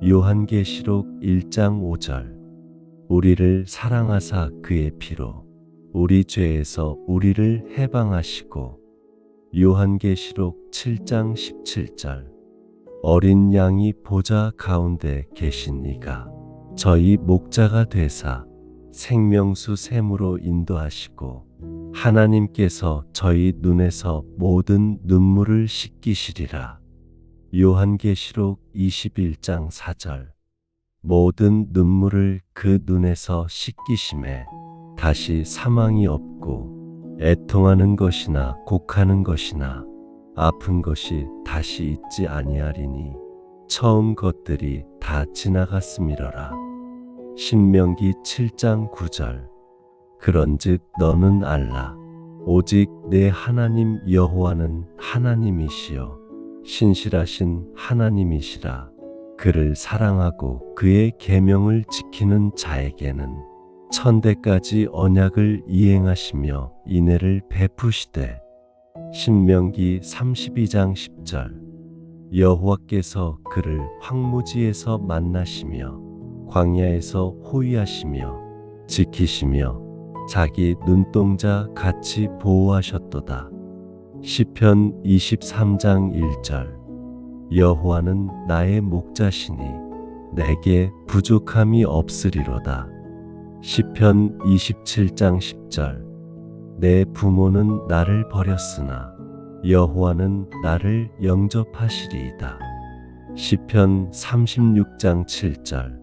요한계시록 1장 5절. 우리를 사랑하사 그의 피로 우리 죄에서 우리를 해방하시고. 요한계시록 7장 17절. 어린 양이 보좌 가운데 계신 이가 저희 목자가 되사 생명수 샘으로 인도하시고 하나님께서 저희 눈에서 모든 눈물을 씻기시리라. 요한계시록 21장 4절. 모든 눈물을 그 눈에서 씻기심에 다시 사망이 없고 애통하는 것이나 곡하는 것이나 아픈 것이 다시 있지 아니하리니 처음 것들이 다 지나갔음이러라. 신명기 7장 9절. 그런즉 너는 알라. 오직 내 하나님 여호와는 하나님이시요 신실하신 하나님이시라. 그를 사랑하고 그의 계명을 지키는 자에게는 천대까지 언약을 이행하시며 인애를 베푸시되. 신명기 32장 10절. 여호와께서 그를 황무지에서 만나시며 광야에서 호위하시며 지키시며 자기 눈동자 같이 보호하셨도다. 시편 23장 1절. 여호와는 나의 목자시니 내게 부족함이 없으리로다. 시편 27장 10절. 내 부모는 나를 버렸으나 여호와는 나를 영접하시리이다. 시편 36장 7절.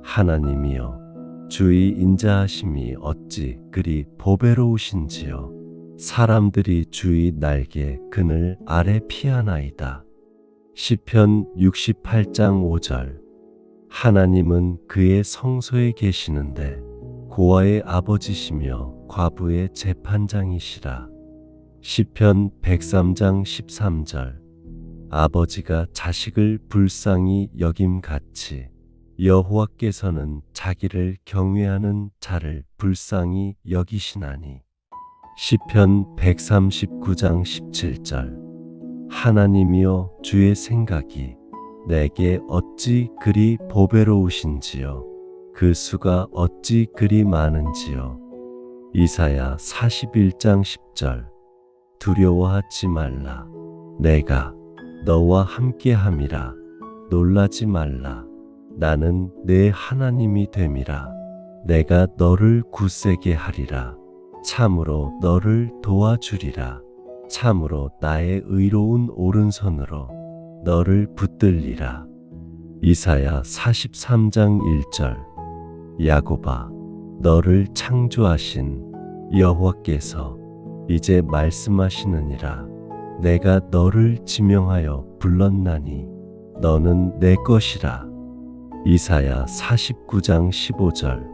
하나님이여 주의 인자하심이 어찌 그리 보배로우신지요. 사람들이 주의 날개 그늘 아래 피하나이다. 시편 68장 5절. 하나님은 그의 성소에 계시는데 고아의 아버지시며 과부의 재판장이시라. 시편 103장 13절. 아버지가 자식을 불쌍히 여김같이 여호와께서는 자기를 경외하는 자를 불쌍히 여기시나니. 시편 139장 17절. 하나님이여 주의 생각이 내게 어찌 그리 보배로우신지요. 그 수가 어찌 그리 많은지요. 이사야 41장 10절. 두려워하지 말라. 내가 너와 함께함이라. 놀라지 말라. 나는 내 하나님이 됨이라. 내가 너를 굳세게 하리라. 참으로 너를 도와주리라. 참으로 나의 의로운 오른손으로 너를 붙들리라. 이사야 43장 1절. 야곱아, 너를 창조하신 여호와께서 이제 말씀하시느니라. 내가 너를 지명하여 불렀나니 너는 내 것이라. 이사야 49장 15절.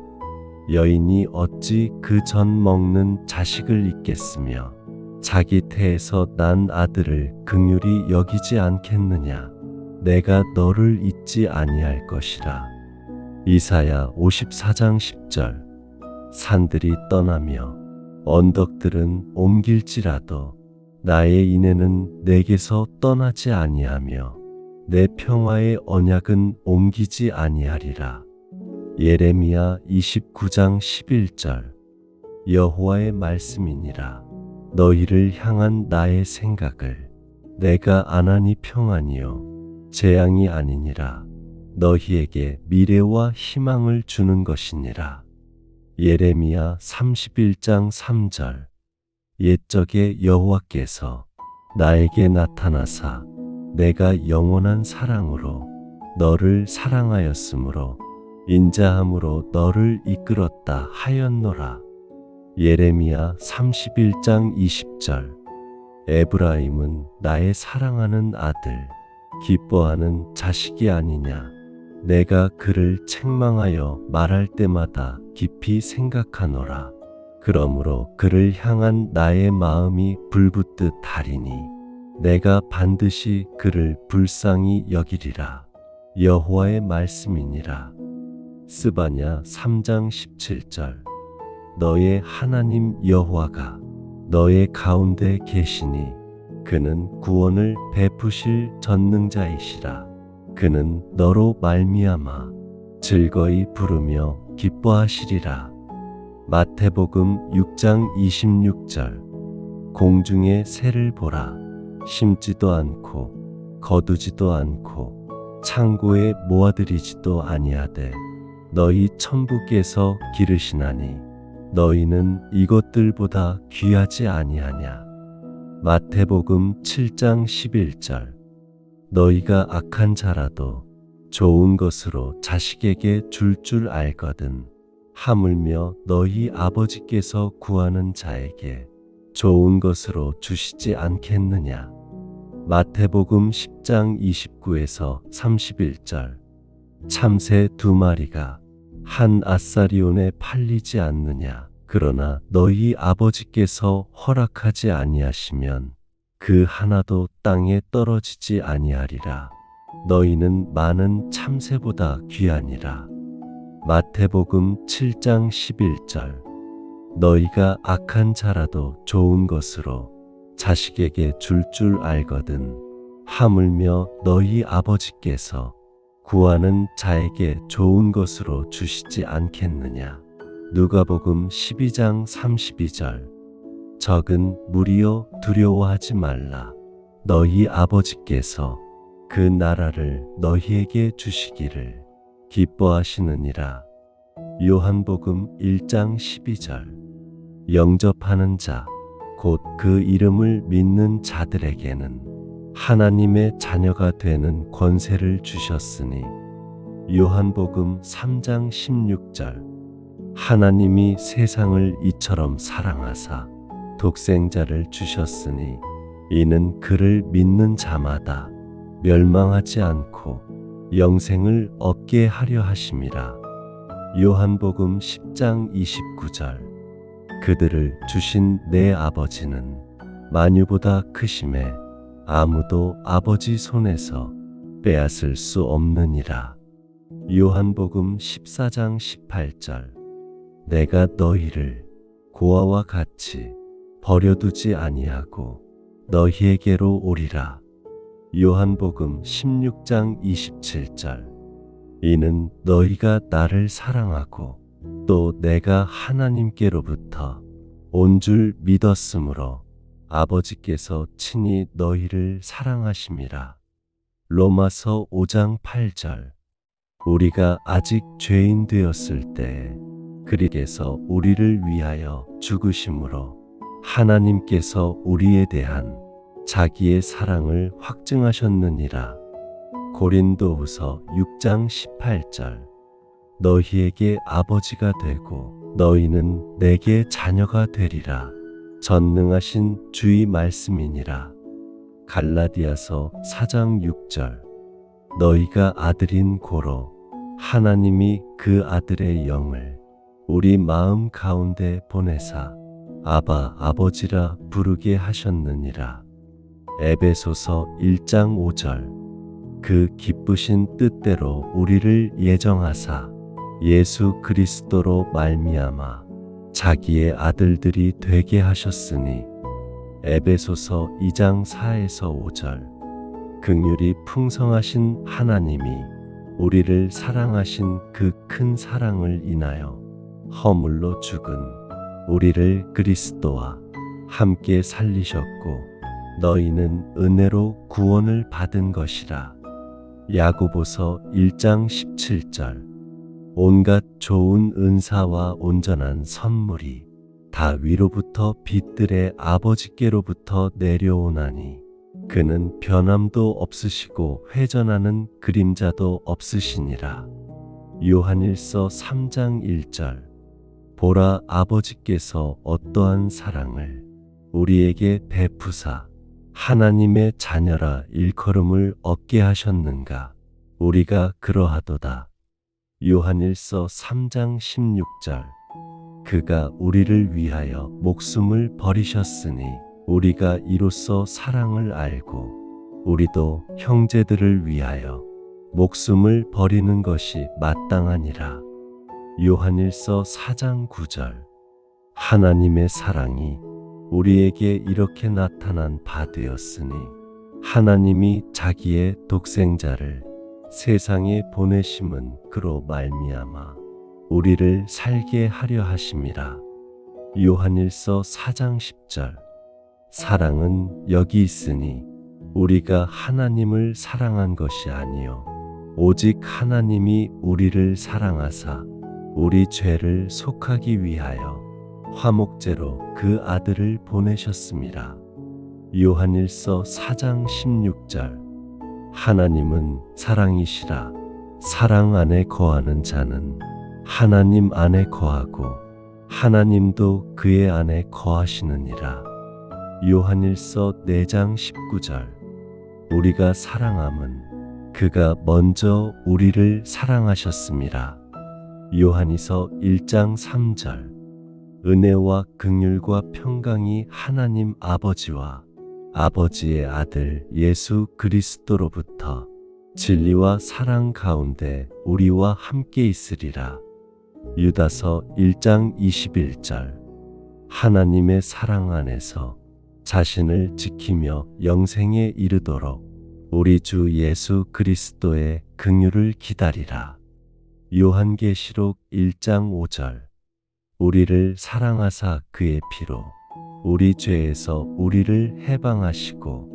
여인이 어찌 그 전 먹는 자식을 잊겠으며 자기 태에서 난 아들을 긍휼히 여기지 않겠느냐. 내가 너를 잊지 아니할 것이라. 이사야 54장 10절. 산들이 떠나며 언덕들은 옮길지라도 나의 인애는 내게서 떠나지 아니하며 내 평화의 언약은 옮기지 아니하리라. 예레미야 29장 11절. 여호와의 말씀이니라. 너희를 향한 나의 생각을 내가 안하니 평안이요 재앙이 아니니라. 너희에게 미래와 희망을 주는 것이니라. 예레미야 31장 3절. 옛적에 여호와께서 나에게 나타나사 내가 영원한 사랑으로 너를 사랑하였으므로 인자함으로 너를 이끌었다 하였노라. 예레미야 31장 20절. 에브라임은 나의 사랑하는 아들, 기뻐하는 자식이 아니냐. 내가 그를 책망하여 말할 때마다 깊이 생각하노라. 그러므로 그를 향한 나의 마음이 불붙듯 하리니 내가 반드시 그를 불쌍히 여기리라. 여호와의 말씀이니라. 스바냐 3장 17절. 너의 하나님 여호와가 너의 가운데 계시니 그는 구원을 베푸실 전능자이시라. 그는 너로 말미암아 즐거이 부르며 기뻐하시리라. 마태복음 6장 26절. 공중의 새를 보라. 심지도 않고 거두지도 않고 창고에 모아들이지도 아니하되 너희 천부께서 기르시나니 너희는 이것들보다 귀하지 아니하냐. 마태복음 7장 11절. 너희가 악한 자라도 좋은 것으로 자식에게 줄 알거든 하물며 너희 아버지께서 구하는 자에게 좋은 것으로 주시지 않겠느냐. 마태복음 10장 29에서 31절. 참새 2마리가 한 아사리온에 팔리지 않느냐. 그러나 너희 아버지께서 허락하지 아니하시면 그 하나도 땅에 떨어지지 아니하리라. 너희는 많은 참새보다 귀하니라. 마태복음 7장 11절. 너희가 악한 자라도 좋은 것으로 자식에게 줄 알거든 하물며 너희 아버지께서 구하는 자에게 좋은 것으로 주시지 않겠느냐. 누가복음 12장 32절. 적은 무리여 두려워하지 말라. 너희 아버지께서 그 나라를 너희에게 주시기를 기뻐하시느니라. 요한복음 1장 12절. 영접하는 자, 곧 그 이름을 믿는 자들에게는 하나님의 자녀가 되는 권세를 주셨으니. 요한복음 3장 16절. 하나님이 세상을 이처럼 사랑하사 독생자를 주셨으니 이는 그를 믿는 자마다 멸망하지 않고 영생을 얻게 하려 하심이라. 요한복음 10장 29절. 그들을 주신 내 아버지는 만유보다 크심에 아무도 아버지 손에서 빼앗을 수 없느니라. 요한복음 14장 18절. 내가 너희를 고아와 같이 버려두지 아니하고 너희에게로 오리라. 요한복음 16장 27절. 이는 너희가 나를 사랑하고 또 내가 하나님께로부터 온 줄 믿었으므로 아버지께서 친히 너희를 사랑하심이라. 로마서 5장 8절. 우리가 아직 죄인 되었을 때에 그리스도께서 우리를 위하여 죽으심으로 하나님께서 우리에 대한 자기의 사랑을 확증하셨느니라. 고린도후서 6장 18절. 너희에게 아버지가 되고 너희는 내게 자녀가 되리라. 전능하신 주의 말씀이니라. 갈라디아서 4장 6절. 너희가 아들인 고로 하나님이 그 아들의 영을 우리 마음 가운데 보내사 아바 아버지라 부르게 하셨느니라. 에베소서 1장 5절. 그 기쁘신 뜻대로 우리를 예정하사 예수 그리스도로 말미암아 자기의 아들들이 되게 하셨으니. 에베소서 2장 4에서 5절. 긍휼이 풍성하신 하나님이 우리를 사랑하신 그 큰 사랑을 인하여 허물로 죽은 우리를 그리스도와 함께 살리셨고 너희는 은혜로 구원을 받은 것이라. 야고보서 1장 17절. 온갖 좋은 은사와 온전한 선물이 다 위로부터 빛들의 아버지께로부터 내려오나니 그는 변함도 없으시고 회전하는 그림자도 없으시니라. 요한일서 3장 1절. 보라, 아버지께서 어떠한 사랑을 우리에게 베푸사 하나님의 자녀라 일컬음을 얻게 하셨는가. 우리가 그러하도다. 요한일서 3장 16절. 그가 우리를 위하여 목숨을 버리셨으니 우리가 이로써 사랑을 알고 우리도 형제들을 위하여 목숨을 버리는 것이 마땅하니라. 요한일서 4장 9절. 하나님의 사랑이 우리에게 이렇게 나타난 바 되었으니 하나님이 자기의 독생자를 세상에 보내심은 그로 말미암아 우리를 살게 하려 하심이라. 요한일서 4장 10절. 사랑은 여기 있으니 우리가 하나님을 사랑한 것이 아니요 오직 하나님이 우리를 사랑하사 우리 죄를 속하기 위하여 화목제로 그 아들을 보내셨음이라. 요한일서 4장 16절. 하나님은 사랑이시라. 사랑 안에 거하는 자는 하나님 안에 거하고 하나님도 그의 안에 거하시느니라. 요한일서 4장 19절. 우리가 사랑함은 그가 먼저 우리를 사랑하셨습니다. 요한이서 1장 3절. 은혜와 긍휼과 평강이 하나님 아버지와 아버지의 아들 예수 그리스도로부터 진리와 사랑 가운데 우리와 함께 있으리라. 유다서 1장 21절. 하나님의 사랑 안에서 자신을 지키며 영생에 이르도록 우리 주 예수 그리스도의 긍휼을 기다리라. 요한계시록 1장 5절. 우리를 사랑하사 그의 피로 우리 죄에서 우리를 해방하시고.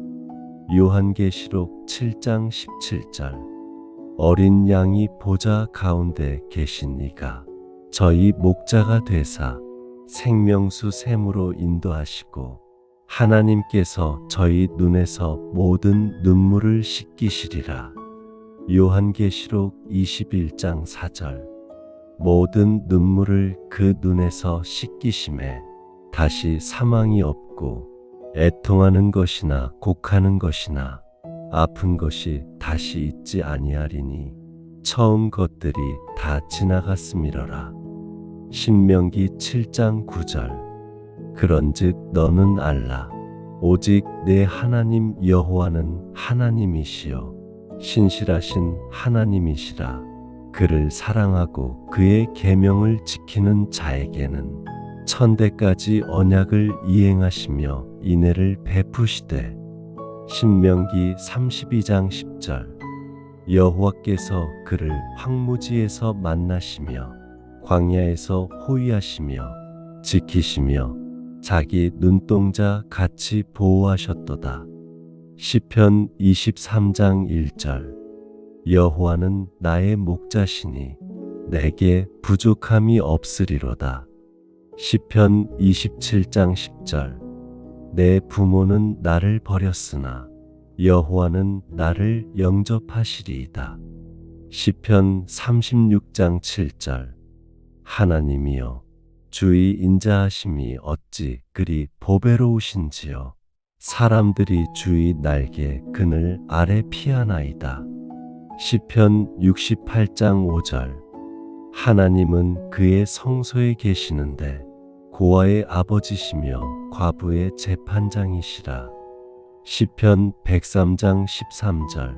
요한계시록 7장 17절. 어린 양이 보좌 가운데 계신 이가 저희 목자가 되사 생명수 샘으로 인도하시고 하나님께서 저희 눈에서 모든 눈물을 씻기시리라. 요한계시록 21장 4절. 모든 눈물을 그 눈에서 씻기심에 다시 사망이 없고 애통하는 것이나 곡하는 것이나 아픈 것이 다시 있지 아니하리니 처음 것들이 다 지나갔음이러라. 신명기 7장 9절. 그런즉 너는 알라. 오직 내 하나님 여호와는 하나님이시요 신실하신 하나님이시라. 그를 사랑하고 그의 계명을 지키는 자에게는 천대까지 언약을 이행하시며 인애를 베푸시되. 신명기 32장 10절. 여호와께서 그를 황무지에서 만나시며 광야에서 호위하시며 지키시며 자기 눈동자 같이 보호하셨도다. 시편 23장 1절. 여호와는 나의 목자시니 내게 부족함이 없으리로다. 시편 27장 10절. 내 부모는 나를 버렸으나 여호와는 나를 영접하시리이다. 시편 36장 7절. 하나님이여 주의 인자하심이 어찌 그리 보배로우신지요. 사람들이 주의 날개 그늘 아래 피하나이다. 시편 68장 5절. 하나님은 그의 성소에 계시는데 고아의 아버지시며 과부의 재판장이시라. 시편 103장 13절.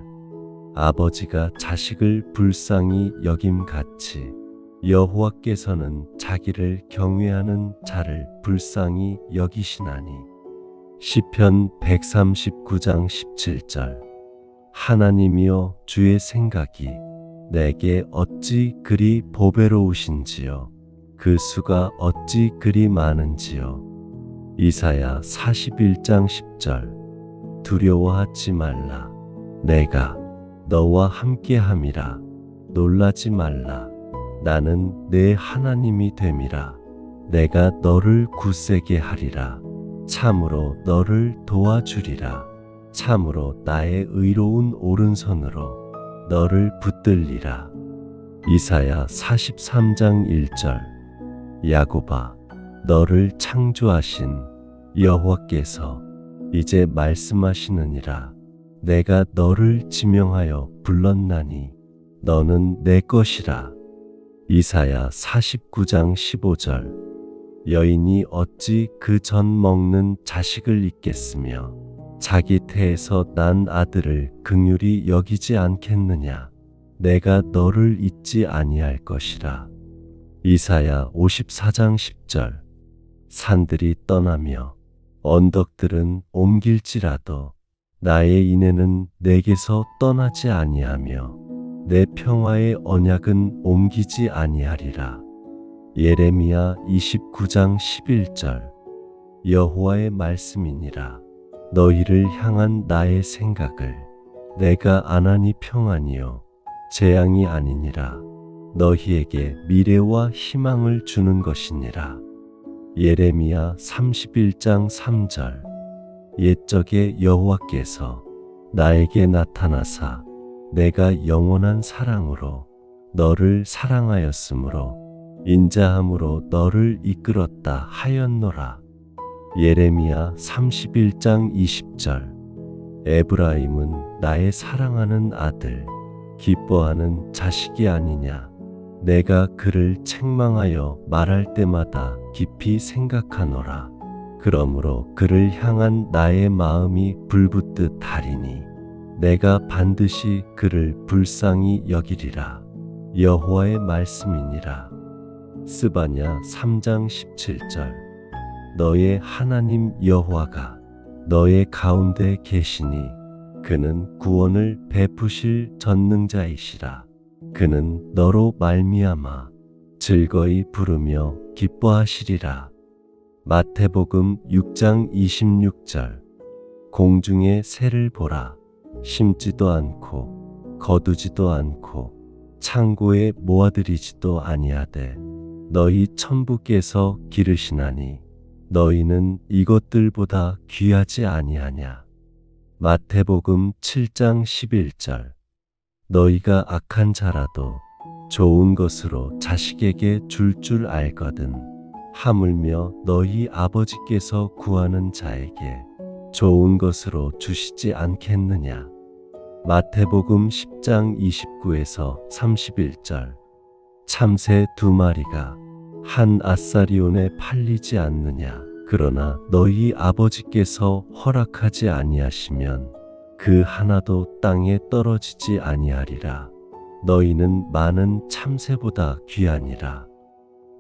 아버지가 자식을 불쌍히 여김같이 여호와께서는 자기를 경외하는 자를 불쌍히 여기시나니. 시편 139장 17절. 하나님이여 주의 생각이 내게 어찌 그리 보배로우신지요. 그 수가 어찌 그리 많은지요. 이사야 41장 10절. 두려워하지 말라. 내가 너와 함께함이라. 놀라지 말라. 나는 내 하나님이 됨이라. 내가 너를 굳세게 하리라. 참으로 너를 도와주리라. 참으로 나의 의로운 오른손으로 너를 붙들리라. 이사야 43장 1절. 야곱아, 너를 창조하신 여호와께서 이제 말씀하시느니라. 내가 너를 지명하여 불렀나니 너는 내 것이라. 이사야 49장 15절. 여인이 어찌 그 전 먹는 자식을 잊겠으며 자기 태에서 난 아들을 긍휼히 여기지 않겠느냐. 내가 너를 잊지 아니할 것이라. 이사야 54장 10절. 산들이 떠나며 언덕들은 옮길지라도 나의 인애는 내게서 떠나지 아니하며 내 평화의 언약은 옮기지 아니하리라. 예레미야 29장 11절. 여호와의 말씀이니라. 너희를 향한 나의 생각을 내가 아나니 평안이요 재앙이 아니니라. 너희에게 미래와 희망을 주는 것이니라. 예레미야 31장 3절. 옛적에 여호와께서 나에게 나타나사 내가 영원한 사랑으로 너를 사랑하였으므로 인자함으로 너를 이끌었다 하였노라. 예레미야 31장 20절. 에브라임은 나의 사랑하는 아들, 기뻐하는 자식이 아니냐. 내가 그를 책망하여 말할 때마다 깊이 생각하노라. 그러므로 그를 향한 나의 마음이 불붙듯 하리니 내가 반드시 그를 불쌍히 여기리라. 여호와의 말씀이니라. 스바냐 3장 17절. 너의 하나님 여호와가 너의 가운데 계시니 그는 구원을 베푸실 전능자이시라. 그는 너로 말미암아 즐거이 부르며 기뻐하시리라. 마태복음 6장 26절. 공중의 새를 보라. 심지도 않고 거두지도 않고 창고에 모아들이지도 아니하되 너희 천부께서 기르시나니 너희는 이것들보다 귀하지 아니하냐. 마태복음 7장 11절. 너희가 악한 자라도 좋은 것으로 자식에게 줄 알거든 하물며 너희 아버지께서 구하는 자에게 좋은 것으로 주시지 않겠느냐. 마태복음 10장 29에서 31절. 참새 2마리가 한 아사리온에 팔리지 않느냐. 그러나 너희 아버지께서 허락하지 아니하시면 그 하나도 땅에 떨어지지 아니하리라. 너희는 많은 참새보다 귀하니라.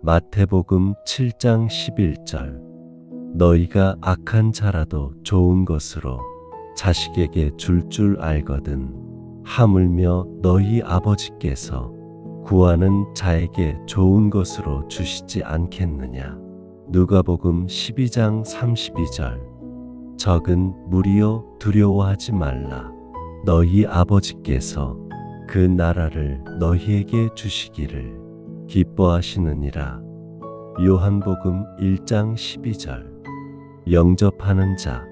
마태복음 7장 11절. 너희가 악한 자라도 좋은 것으로 자식에게 줄 알거든 하물며 너희 아버지께서 구하는 자에게 좋은 것으로 주시지 않겠느냐. 누가복음 12장 32절. 적은 무리여 두려워하지 말라. 너희 아버지께서 그 나라를 너희에게 주시기를 기뻐하시느니라. 요한복음 1장 12절. 영접하는 자,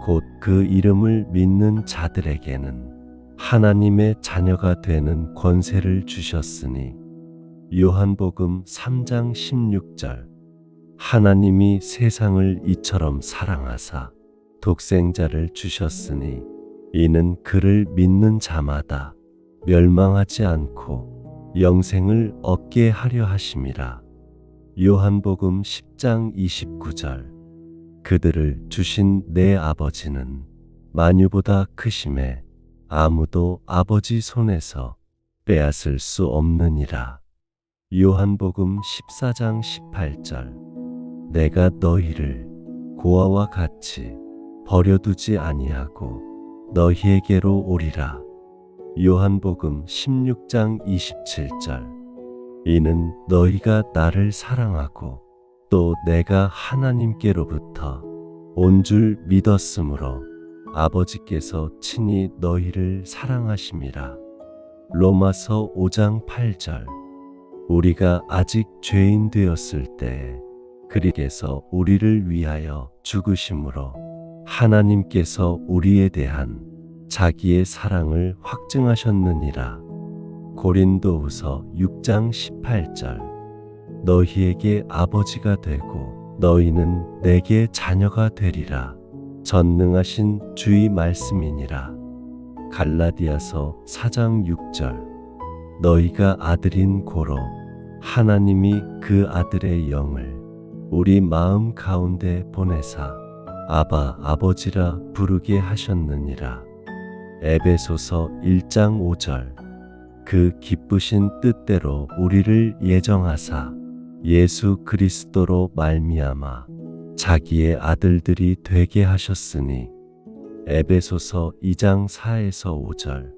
곧 그 이름을 믿는 자들에게는 하나님의 자녀가 되는 권세를 주셨으니. 요한복음 3장 16절. 하나님이 세상을 이처럼 사랑하사 독생자를 주셨으니 이는 그를 믿는 자마다 멸망하지 않고 영생을 얻게 하려 하심이라. 요한복음 10장 29절. 그들을 주신 내 아버지는 만유보다 크심에 아무도 아버지 손에서 빼앗을 수 없느니라. 요한복음 14장 18절. 내가 너희를 고아와 같이 버려두지 아니하고 너희에게로 오리라. 요한복음 16장 27절. 이는 너희가 나를 사랑하고 또 내가 하나님께로부터 온 줄 믿었으므로 아버지께서 친히 너희를 사랑하심이라. 로마서 5장 8절. 우리가 아직 죄인 되었을 때에 그리스도께서 우리를 위하여 죽으심으로 하나님께서 우리에 대한 자기의 사랑을 확증하셨느니라. 고린도후서 6장 18절. 너희에게 아버지가 되고 너희는 내게 자녀가 되리라. 전능하신 주의 말씀이니라. 갈라디아서 4장 6절. 너희가 아들인 고로 하나님이 그 아들의 영을 우리 마음 가운데 보내사 아바 아버지라 부르게 하셨느니라. 에베소서 1장 5절. 그 기쁘신 뜻대로 우리를 예정하사 예수 그리스도로 말미암아 자기의 아들들이 되게 하셨으니. 에베소서 2장 4에서 5절.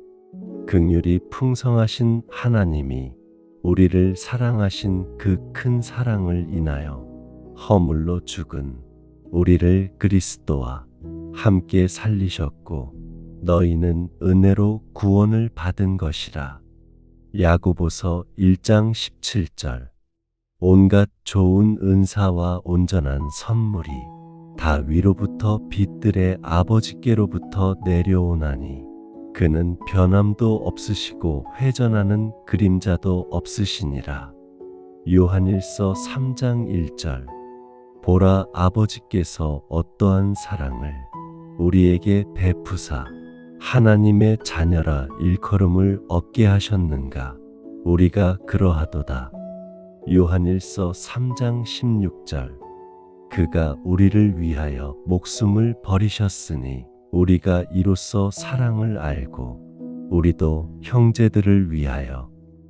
긍휼이 풍성하신 하나님이 우리를 사랑하신 그 큰 사랑을 인하여 허물로 죽은 우리를 그리스도와 함께 살리셨고 너희는 은혜로 구원을 받은 것이라. 야고보서 1장 17절. 온갖 좋은 은사와 온전한 선물이 다 위로부터 빛들의 아버지께로부터 내려오나니 그는 변함도 없으시고 회전하는 그림자도 없으시니라. 요한일서 3장 1절. 보라, 아버지께서 어떠한 사랑을 우리에게 베푸사 하나님의 자녀라 일컬음을 얻게 하셨는가. 우리가 그러하도다. 요한일서 3장 16절. 그가 우리를 위하여 목숨을 버리셨으니 우리가 이로써 사랑을 알고 우리도 형제들을 위하여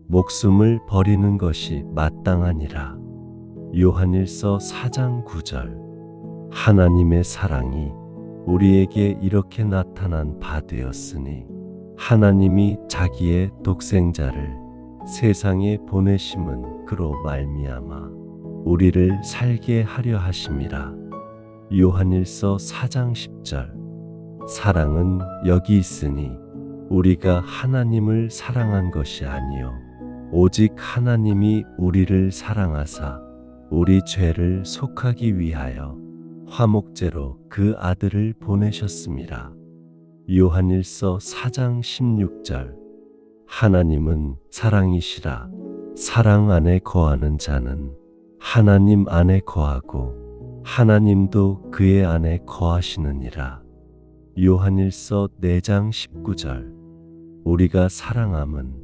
목숨을 버리는 것이 마땅하니라. 요한일서 4장 9절. 하나님의 사랑이 우리에게 이렇게 나타난 바 되었으니 하나님이 자기의 독생자를 세상에 보내심은 그로 말미암아 우리를 살게 하려 하심이라. 요한일서 4장 10절. 사랑은 여기 있으니 우리가 하나님을 사랑한 것이 아니요 오직 하나님이 우리를 사랑하사 우리 죄를 속하기 위하여 화목제로 그 아들을 보내셨음이라. 요한일서 4장 16절. 하나님은 사랑이시라. 사랑 안에 거하는 자는 하나님 안에 거하고 하나님도 그의 안에 거하시느니라. 요한일서 4장 19절. 우리가 사랑함은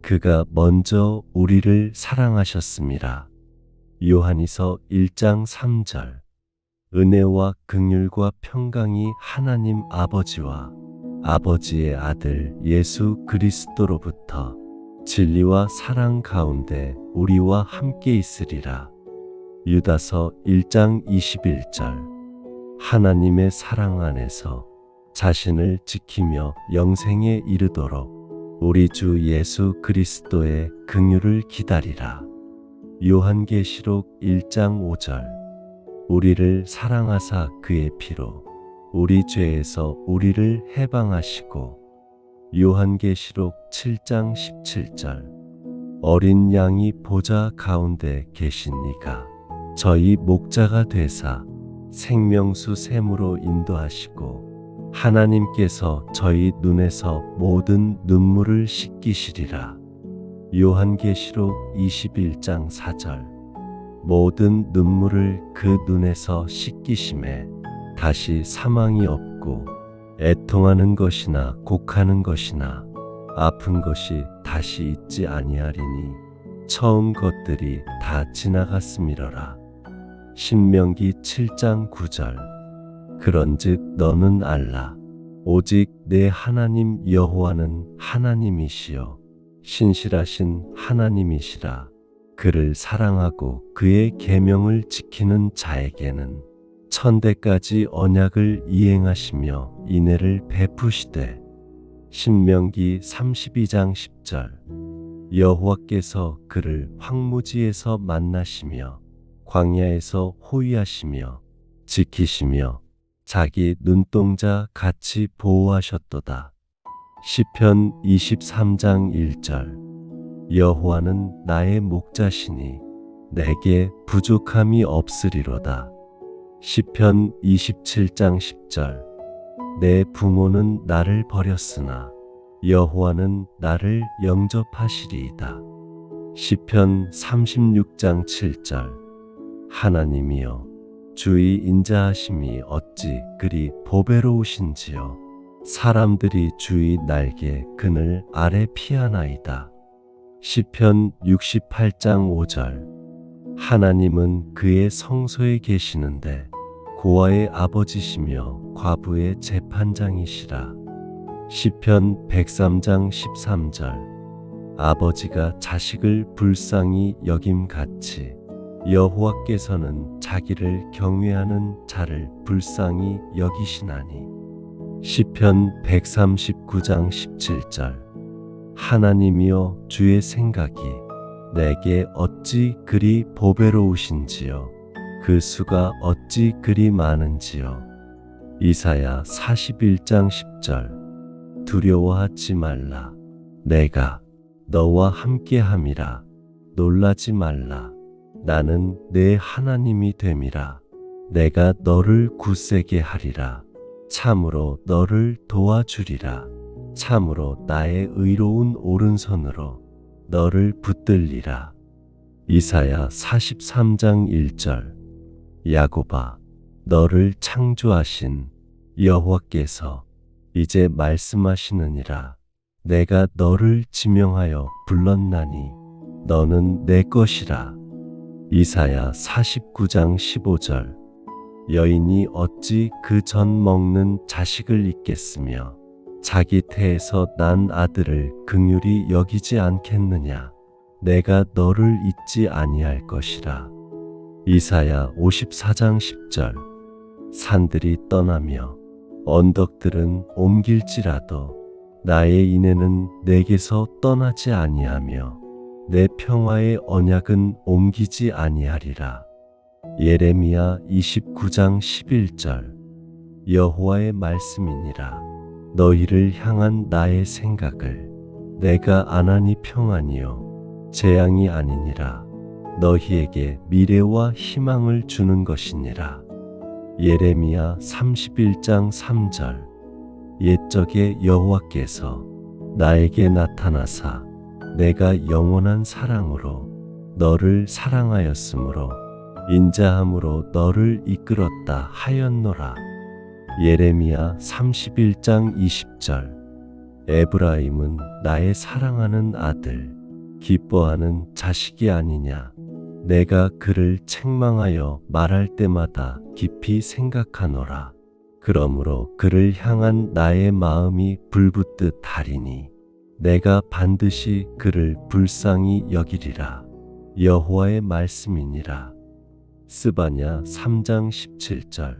그가 먼저 우리를 사랑하셨음이라. 요한이서 1장 3절. 은혜와 긍휼과 평강이 하나님 아버지와 아버지의 아들 예수 그리스도로부터 진리와 사랑 가운데 우리와 함께 있으리라. 유다서 1장 21절. 하나님의 사랑 안에서 자신을 지키며 영생에 이르도록 우리 주 예수 그리스도의 긍휼을 기다리라. 요한계시록 1장 5절. 우리를 사랑하사 그의 피로 우리 죄에서 우리를 해방하시고. 요한계시록 7장 17절. 어린 양이 보좌 가운데 계신 이가 저희 목자가 되사 생명수 샘으로 인도하시고 하나님께서 저희 눈에서 모든 눈물을 씻기시리라. 요한계시록 21장 4절. 모든 눈물을 그 눈에서 씻기심에 다시 사망이 없고 애통하는 것이나 곡하는 것이나 아픈 것이 다시 있지 아니하리니 처음 것들이 다 지나갔음이러라. 신명기 7장 9절. 그런즉 너는 알라. 오직 내 하나님 여호와는 하나님이시요 신실하신 하나님이시라. 그를 사랑하고 그의 계명을 지키는 자에게는 천대까지 언약을 이행하시며 인애를 베푸시되. 신명기 32장 10절. 여호와께서 그를 황무지에서 만나시며 광야에서 호위하시며 지키시며 자기 눈동자 같이 보호하셨도다. 시편 23장 1절. 여호와는 나의 목자시니 내게 부족함이 없으리로다. 시편 27장 10절. 내 부모는 나를 버렸으나 여호와는 나를 영접하시리이다. 시편 36장 7절. 하나님이여 주의 인자하심이 어찌 그리 보배로우신지요. 사람들이 주의 날개 그늘 아래 피하나이다. 시편 68장 5절. 하나님은 그의 성소에 계시는데 고아의 아버지시며 과부의 재판장이시라. 시편 103장 13절. 아버지가 자식을 불쌍히 여김같이 여호와께서는 자기를 경외하는 자를 불쌍히 여기시나니. 시편 139장 17절. 하나님이여 주의 생각이 내게 어찌 그리 보배로우신지요. 그 수가 어찌 그리 많은지요. 이사야 41장 10절. 두려워하지 말라. 내가 너와 함께함이라. 놀라지 말라. 나는 내 하나님이 됨이라. 내가 너를 굳세게 하리라. 참으로 너를 도와주리라. 참으로 나의 의로운 오른손으로 너를 붙들리라. 이사야 43장 1절. 야곱아, 너를 창조하신 여호와께서 이제 말씀하시느니라. 내가 너를 지명하여 불렀나니 너는 내 것이라. 이사야 49장 15절. 여인이 어찌 그 전 먹는 자식을 잊겠으며 자기 태에서 난 아들을 긍휼히 여기지 않겠느냐. 내가 너를 잊지 아니할 것이라. 이사야 54장 10절. 산들이 떠나며 언덕들은 옮길지라도 나의 인애는 내게서 떠나지 아니하며 내 평화의 언약은 옮기지 아니하리라. 예레미야 29장 11절. 여호와의 말씀이니라. 너희를 향한 나의 생각을 내가 안하니 평안이요 재앙이 아니니라. 너희에게 미래와 희망을 주는 것이니라. 예레미야 31장 3절. 옛적에 여호와께서 나에게 나타나사 내가 영원한 사랑으로 너를 사랑하였으므로 인자함으로 너를 이끌었다 하였노라. 예레미야 31장 20절. 에브라임은 나의 사랑하는 아들, 기뻐하는 자식이 아니냐. 내가 그를 책망하여 말할 때마다 깊이 생각하노라. 그러므로 그를 향한 나의 마음이 불붙듯 하리니 내가 반드시 그를 불쌍히 여기리라. 여호와의 말씀이니라. 스바냐 3장 17절.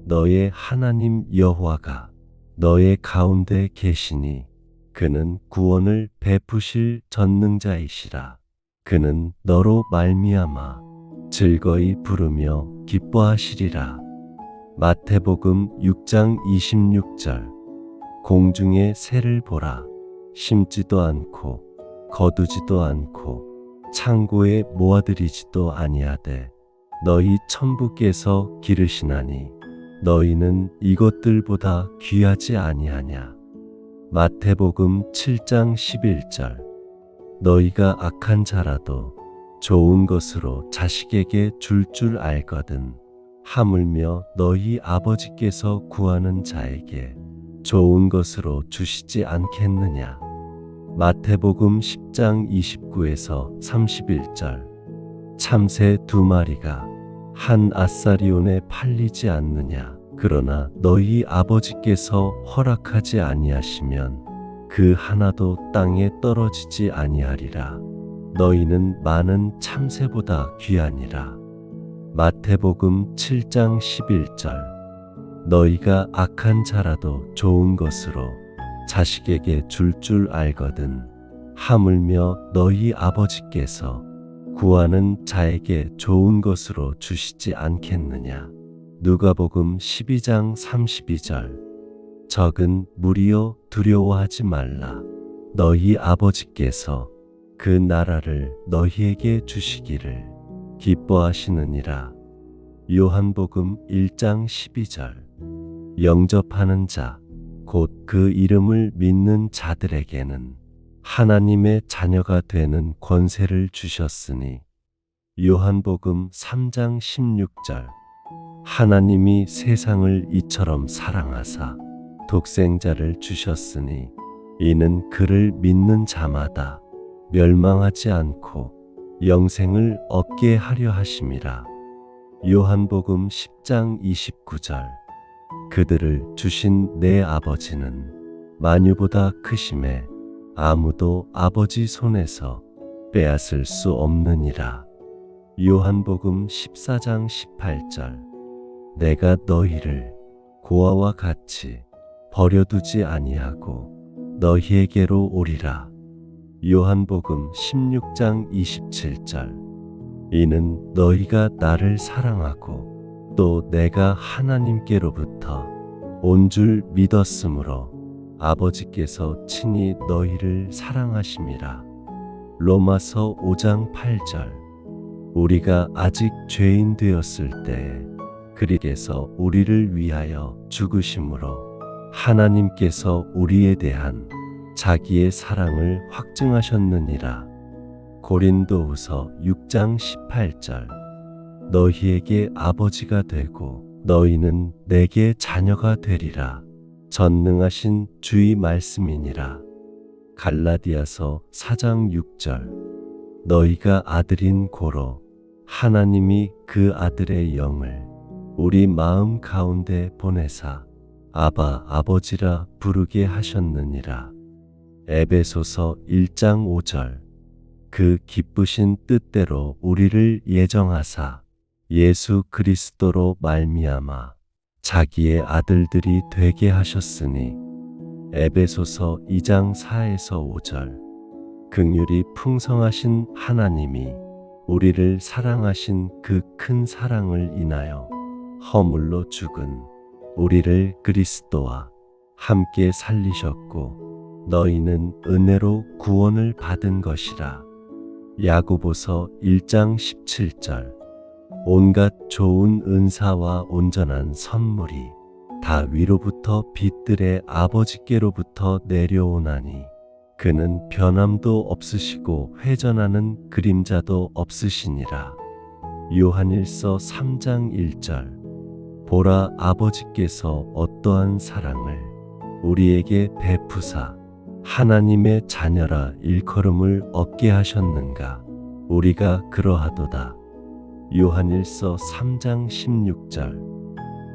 너의 하나님 여호와가 너의 가운데 계시니 그는 구원을 베푸실 전능자이시라. 그는 너로 말미암아 즐거이 부르며 기뻐하시리라. 마태복음 6장 26절. 공중의 새를 보라. 심지도 않고 거두지도 않고 창고에 모아들이지도 아니하되 너희 천부께서 기르시나니 너희는 이것들보다 귀하지 아니하냐. 마태복음 7장 11절. 너희가 악한 자라도 좋은 것으로 자식에게 줄 알거든 하물며 너희 아버지께서 구하는 자에게 좋은 것으로 주시지 않겠느냐. 마태복음 10장 29에서 31절. 참새 2마리가 한 아사리온에 팔리지 않느냐. 그러나 너희 아버지께서 허락하지 아니하시면 그 하나도 땅에 떨어지지 아니하리라. 너희는 많은 참새보다 귀하니라. 마태복음 7장 11절. 너희가 악한 자라도 좋은 것으로 자식에게 줄 알거든 하물며 너희 아버지께서 구하는 자에게 좋은 것으로 주시지 않겠느냐. 누가복음 12장 32절. 적은 무리여 두려워하지 말라. 너희 아버지께서 그 나라를 너희에게 주시기를 기뻐하시느니라. 요한복음 1장 12절. 영접하는 자, 곧 그 이름을 믿는 자들에게는 하나님의 자녀가 되는 권세를 주셨으니. 요한복음 3장 16절. 하나님이 세상을 이처럼 사랑하사 독생자를 주셨으니 이는 그를 믿는 자마다 멸망하지 않고 영생을 얻게 하려 하심이라. 요한복음 10장 29절. 그들을 주신 내 아버지는 만유보다 크심에 아무도 아버지 손에서 빼앗을 수 없느니라. 요한복음 14장 18절. 내가 너희를 고아와 같이 버려두지 아니하고 너희에게로 오리라. 요한복음 16장 27절. 이는 너희가 나를 사랑하고 또 내가 하나님께로부터 온 줄 믿었으므로 아버지께서 친히 너희를 사랑하심이라. 로마서 5장 8절. 우리가 아직 죄인 되었을 때에 그리스도께서 우리를 위하여 죽으심으로 하나님께서 우리에 대한 자기의 사랑을 확증하셨느니라. 고린도후서 6장 18절. 너희에게 아버지가 되고 너희는 내게 자녀가 되리라. 전능하신 주의 말씀이니라. 갈라디아서 4장 6절. 너희가 아들인 고로 하나님이 그 아들의 영을 우리 마음 가운데 보내사 아바 아버지라 부르게 하셨느니라. 에베소서 1장 5절. 그 기쁘신 뜻대로 우리를 예정하사 예수 그리스도로 말미암아 자기의 아들들이 되게 하셨으니. 에베소서 2장 4에서 5절. 긍휼이 풍성하신 하나님이 우리를 사랑하신 그 큰 사랑을 인하여 허물로 죽은 우리를 그리스도와 함께 살리셨고 너희는 은혜로 구원을 받은 것이라. 야고보서 1장 17절. 온갖 좋은 은사와 온전한 선물이 다 위로부터 빛들의 아버지께로부터 내려오나니 그는 변함도 없으시고 회전하는 그림자도 없으시니라. 요한일서 3장 1절. 보라, 아버지께서 어떠한 사랑을 우리에게 베푸사 하나님의 자녀라 일컬음을 얻게 하셨는가. 우리가 그러하도다. 요한일서 3장 16절.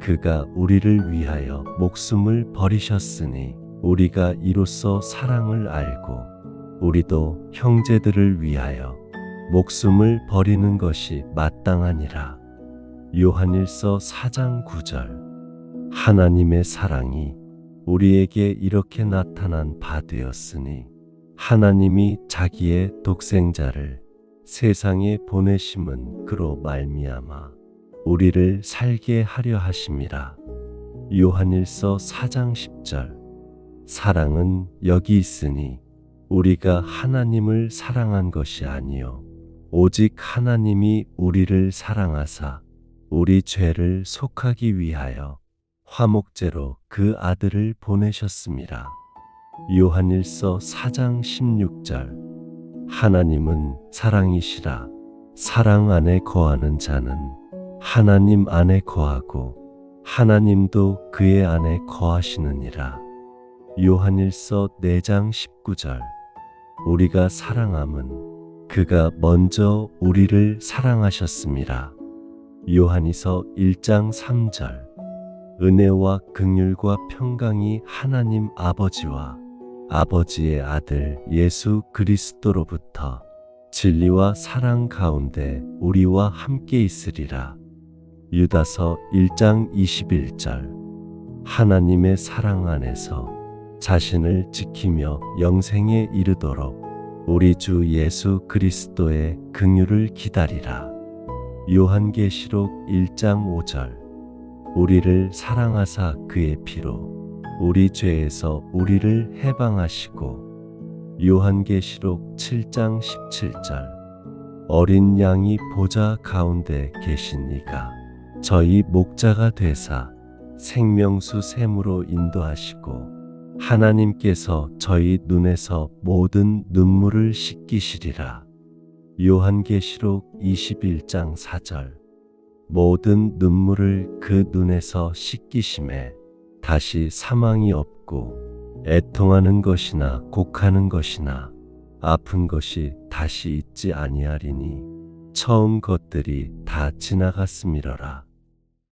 그가 우리를 위하여 목숨을 버리셨으니 우리가 이로써 사랑을 알고 우리도 형제들을 위하여 목숨을 버리는 것이 마땅하니라. 요한일서 4장 9절. 하나님의 사랑이 우리에게 이렇게 나타난 바 되었으니 하나님이 자기의 독생자를 세상에 보내심은 그로 말미암아 우리를 살게 하려 하심이라. 요한일서 4장 10절. 사랑은 여기 있으니 우리가 하나님을 사랑한 것이 아니요 오직 하나님이 우리를 사랑하사 우리 죄를 속하기 위하여 화목제로 그 아들을 보내셨습니다. 요한일서 4장 16절. 하나님은 사랑이시라. 사랑 안에 거하는 자는 하나님 안에 거하고 하나님도 그의 안에 거하시느니라. 요한일서 4장 19절. 우리가 사랑함은 그가 먼저 우리를 사랑하셨습니다. 요한이서 1장 3절. 은혜와 긍휼과 평강이 하나님 아버지와 아버지의 아들 예수 그리스도로부터 진리와 사랑 가운데 우리와 함께 있으리라. 유다서 1장 21절. 하나님의 사랑 안에서 자신을 지키며 영생에 이르도록 우리 주 예수 그리스도의 긍휼을 기다리라. 요한계시록 1장 5절. 우리를 사랑하사 그의 피로 우리 죄에서 우리를 해방하시고. 요한계시록 7장 17절. 어린 양이 보좌 가운데 계신 이가 저희 목자가 되사 생명수 샘으로 인도하시고 하나님께서 저희 눈에서 모든 눈물을 씻기시리라. 요한계시록 21장 4절. 모든 눈물을 그 눈에서 씻기심에 다시 사망이 없고 애통하는 것이나 곡하는 것이나 아픈 것이 다시 있지 아니하리니 처음 것들이 다 지나갔음이러라.